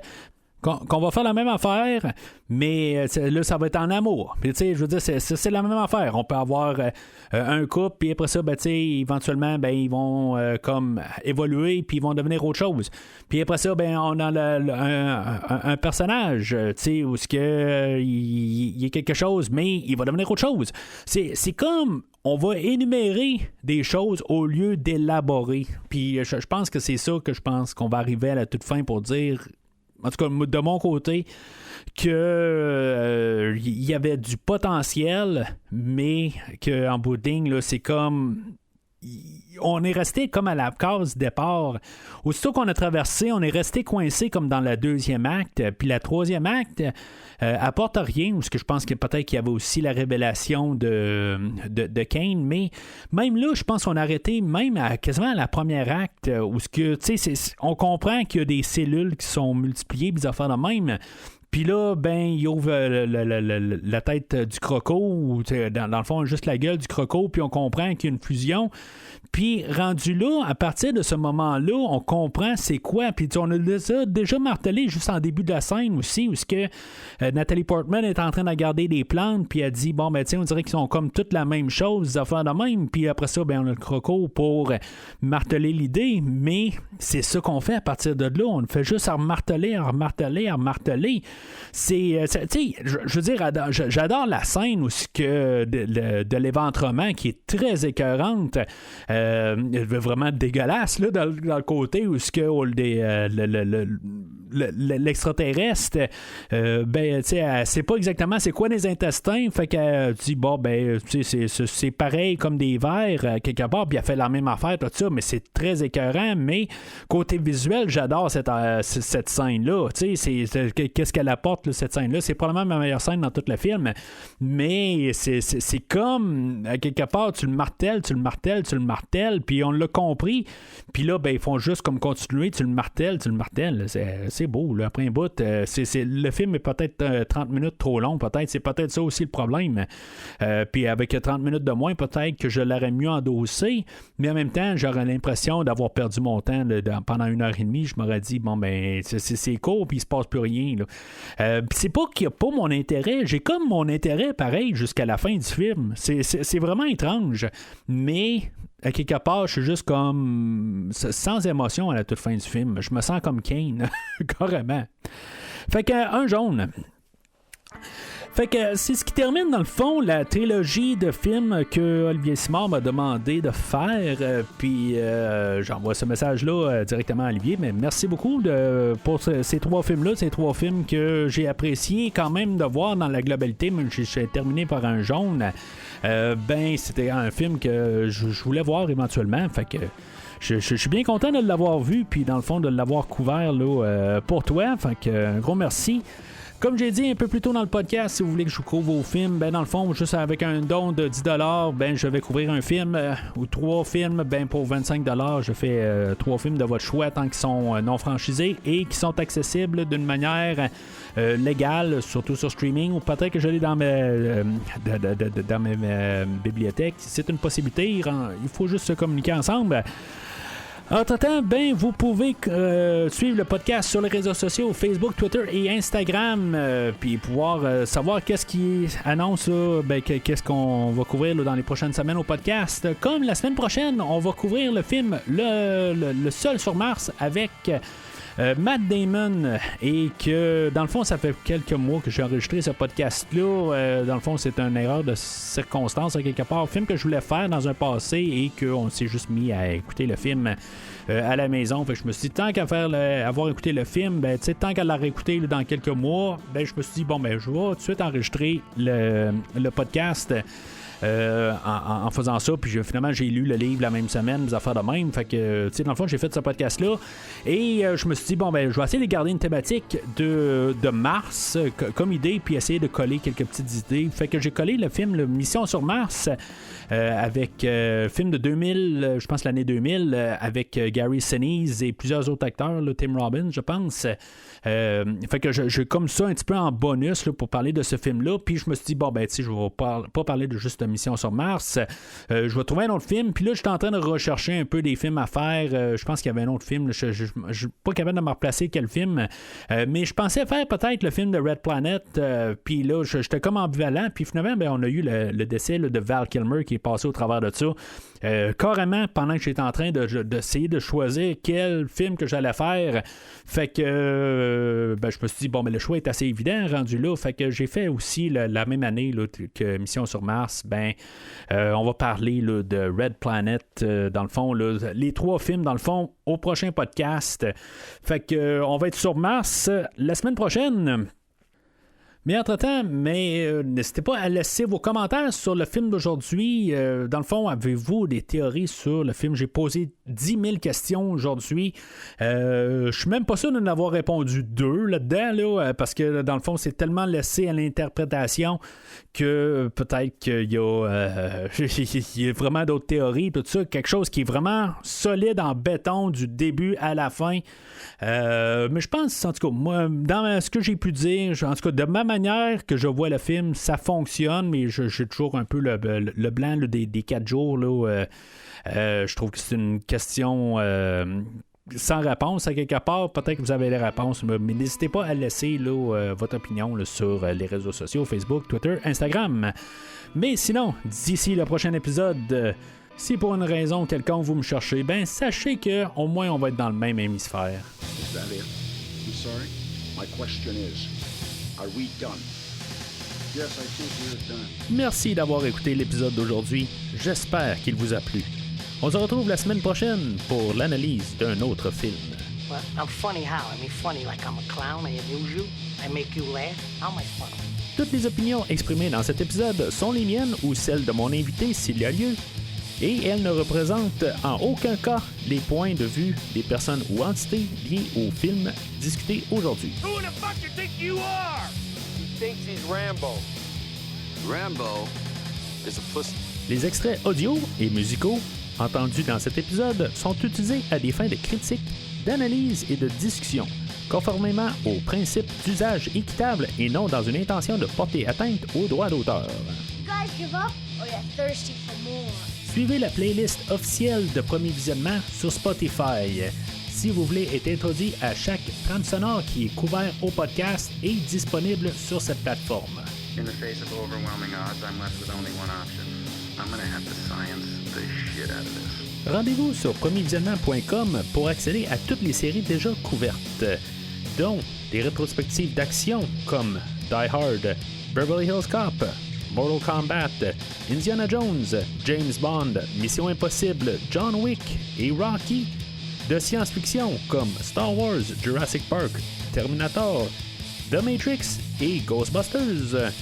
Qu'on va faire la même affaire, mais là, ça va être en amour. Puis, tu sais, je veux dire, c'est la même affaire. On peut avoir un couple, puis après ça, tu sais, éventuellement, ils vont comme évoluer, puis ils vont devenir autre chose. Puis après ça, on a un personnage, tu sais, où il y a quelque chose, mais il va devenir autre chose. C'est comme... On va énumérer des choses au lieu d'élaborer. Puis je pense que c'est ça que je pense qu'on va arriver à la toute fin pour dire... En tout cas, de mon côté, que y avait du potentiel, mais qu'en bout de ligne, là, c'est comme... on est resté comme à la case départ. Aussitôt qu'on a traversé, on est resté coincé comme dans le deuxième acte. Puis la troisième acte apporte rien, parce que je pense que peut-être qu'il y avait aussi la révélation de Kane, mais même là, je pense qu'on a arrêté même quasiment à la première acte, où on comprend qu'il y a des cellules qui sont multipliées, des affaires de même. Puis là, il ouvre la tête du croco, ou dans le fond, juste la gueule du croco, puis on comprend qu'il y a une fusion. Puis rendu là, à partir de ce moment-là, on comprend c'est quoi. Puis on a déjà martelé juste en début de la scène aussi, où Nathalie Portman est en train de regarder des plantes, puis elle dit, on dirait qu'ils sont comme toutes la même chose, des affaires de même. Puis après ça, on a le croco pour marteler l'idée. Mais c'est ça qu'on fait à partir de là. On fait juste à remarteler. Je veux dire, j'adore la scène où de l'éventrement qui est très écœurante, vraiment dégueulasse là, dans le côté où l'extraterrestre, elle sait pas exactement c'est quoi les intestins, fait qu'elle dit c'est pareil comme des vers quelque part, puis elle fait la même affaire, tout ça, mais c'est très écœurant. Mais côté visuel, j'adore cette scène-là. Qu'est-ce qu'elle apporte, là, cette scène-là? C'est probablement ma meilleure scène dans tout le film, mais c'est comme, à quelque part, tu le martèles, puis on l'a compris, puis là, ils font juste comme continuer, tu le martèles, c'est beau, là, après un bout, le film est peut-être 30 minutes trop long, c'est peut-être ça aussi le problème, puis avec 30 minutes de moins, peut-être que je l'aurais mieux endossé, mais en même temps, j'aurais l'impression d'avoir perdu mon temps pendant 1h30, je m'aurais dit, c'est court, puis il se passe plus rien, là. C'est pas qu'il n'y a pas mon intérêt, j'ai comme mon intérêt pareil jusqu'à la fin du film, c'est vraiment étrange, mais à quelque part, je suis juste comme sans émotion à la toute fin du film. Je me sens comme Kane, carrément. Fait qu'un jaune. Fait que c'est ce qui termine, dans le fond, la trilogie de films que Olivier Simard m'a demandé de faire. Puis j'envoie ce message-là directement à Olivier. Mais merci beaucoup pour ces 3 films-là. Ces 3 films que j'ai apprécié quand même de voir dans la globalité. Même si j'ai terminé par un jaune. C'était un film que je voulais voir éventuellement. Fait que je suis bien content de l'avoir vu. Puis dans le fond, de l'avoir couvert là, pour toi. Fait que un gros merci. Comme j'ai dit un peu plus tôt dans le podcast, si vous voulez que je vous couvre vos films, dans le fond, juste avec un don de 10$, je vais couvrir un film ou 3 films, pour 25$, je fais 3 films de votre choix tant qu'ils sont non franchisés et qui sont accessibles d'une manière légale, surtout sur streaming, ou peut-être que je l'ai dans mes bibliothèques. C'est une possibilité, il faut juste se communiquer ensemble. Entre-temps, vous pouvez suivre le podcast sur les réseaux sociaux, Facebook, Twitter et Instagram, puis pouvoir savoir qu'est-ce qui annonce, qu'est-ce qu'on va couvrir là, dans les prochaines semaines au podcast. Comme la semaine prochaine, on va couvrir le film Le Sol sur Mars avec Matt Damon, et que dans le fond ça fait quelques mois que j'ai enregistré ce podcast-là. Dans le fond c'est une erreur de circonstance à quelque part, un film que je voulais faire dans un passé et qu'on s'est juste mis à écouter le film à la maison. Fait que je me suis dit, tant qu'à avoir écouté le film, tant qu'à l'avoir écouté dans quelques mois, je me suis dit je vais tout de suite enregistrer le podcast en faisant ça, puis finalement j'ai lu le livre la même semaine, des affaires de même. Fait que dans le fond j'ai fait ce podcast là et je me suis dit je vais essayer de garder une thématique de Mars comme idée, puis essayer de coller quelques petites idées. Fait que j'ai collé le film Mission sur Mars avec film de 2000, je pense l'année 2000, avec Gary Sinise et plusieurs autres acteurs, Tim Robbins je pense. Fait que j'ai comme ça un petit peu en bonus là, pour parler de ce film-là. Puis je me suis dit, je vais pas parler de juste Mission sur Mars. Je vais trouver un autre film. Puis là, j'étais en train de rechercher un peu des films à faire. Je pense qu'il y avait un autre film. Je suis pas capable de me replacer quel film. Mais je pensais faire peut-être le film de Red Planet. Puis là, j'étais comme ambivalent. Puis finalement, on a eu le décès de Val Kilmer qui est passé au travers de ça. Carrément, pendant que j'étais en train d'essayer de choisir quel film que j'allais faire. Fait que je me suis dit, le choix est assez évident rendu là. Fait que j'ai fait aussi la même année là, que Mission sur Mars. On va parler là, de Red Planet, dans le fond, là, les 3 films, dans le fond, au prochain podcast. Fait que on va être sur Mars la semaine prochaine. Mais entre-temps, n'hésitez pas à laisser vos commentaires sur le film d'aujourd'hui. Dans le fond, avez-vous des théories sur le film? J'ai posé 10 000 questions aujourd'hui. Je suis même pas sûr d'en avoir répondu 2 là-dedans, là, parce que dans le fond, c'est tellement laissé à l'interprétation que peut-être qu'il y a, il y a vraiment d'autres théories, tout ça. Quelque chose qui est vraiment solide en béton du début à la fin. Mais je pense, en tout cas, moi, dans ce que j'ai pu dire, en tout cas, de ma manière que je vois le film, ça fonctionne, mais j'ai toujours un peu le blanc là, des 4 jours. Là, je trouve que c'est une question sans réponse à quelque part. Peut-être que vous avez les réponses, mais n'hésitez pas à laisser là, votre opinion là, sur les réseaux sociaux, Facebook, Twitter, Instagram. Mais sinon, d'ici le prochain épisode, si pour une raison quelconque vous me cherchez, ben sachez que au moins on va être dans le même hémisphère. Is that it? I'm sorry? My question is, are we done? Yes, I think we're done. Merci d'avoir écouté l'épisode d'aujourd'hui. J'espère qu'il vous a plu. On se retrouve la semaine prochaine pour l'analyse d'un autre film. Well, I'm funny how? I mean funny like I'm a clown, I amuse you, I make you laugh. How am I funny? Toutes les opinions exprimées dans cet épisode sont les miennes ou celles de mon invité s'il y a lieu. Et elles ne représentent en aucun cas les points de vue des personnes ou entités liées au film discuté aujourd'hui. Who the fuck you think you are? He thinks he's Rambo. Rambo is a pussy. Les extraits audio et musicaux entendus dans cet épisode sont utilisés à des fins de critique, d'analyse et de discussion, conformément aux principes d'usage équitable et non dans une intention de porter atteinte aux droits d'auteur. You guys give up or you're thirsty for more? Suivez la playlist officielle de Premier Visionnement sur Spotify. Si vous voulez être introduit à chaque trame sonore qui est couvert au podcast et disponible sur cette plateforme. In the face of overwhelming odds, I'm left with only one option. I'm gonna have to science the shit out of this. Rendez-vous sur premiervisionnement.com pour accéder à toutes les séries déjà couvertes, dont des rétrospectives d'action comme Die Hard, Beverly Hills Cop, Mortal Kombat, Indiana Jones, James Bond, Mission Impossible, John Wick et Rocky, de science-fiction comme Star Wars, Jurassic Park, Terminator, The Matrix et Ghostbusters,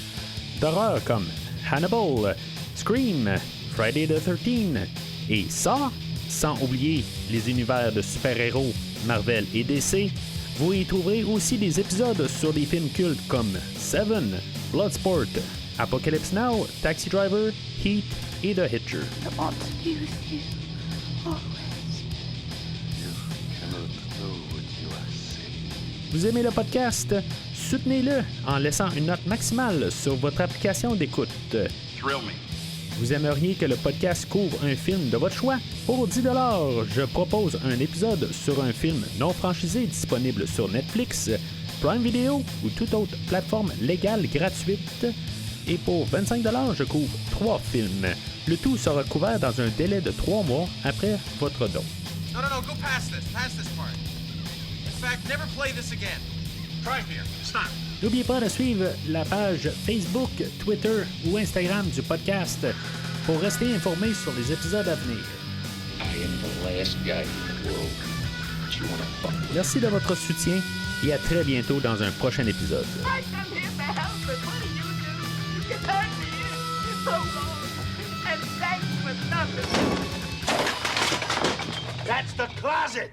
d'horreur comme Hannibal, Scream, Friday the 13th et Saw, sans oublier les univers de super-héros Marvel et DC. Vous y trouverez aussi des épisodes sur des films cultes comme Seven, Bloodsport, Apocalypse Now, Taxi Driver, Heat et The Hitcher. I want to be with you always. Vous aimez le podcast? Soutenez-le en laissant une note maximale sur votre application d'écoute. Thrill me. Vous aimeriez que le podcast couvre un film de votre choix? Pour 10 $, je propose un épisode sur un film non franchisé disponible sur Netflix, Prime Video ou toute autre plateforme légale gratuite. Et pour 25 $, je couvre 3 films. Le tout sera couvert dans un délai de 3 mois après votre don. No, go past this part. In fact, never play this again. Try here. Stop. N'oubliez pas de suivre la page Facebook, Twitter ou Instagram du podcast pour rester informé sur les épisodes à venir. I am the last guy in the world that you wanna fuck with. Merci de votre soutien et à très bientôt dans un prochain épisode. I come here for help, but what do? You turned me in so long, and thanks for nothing. That's the closet.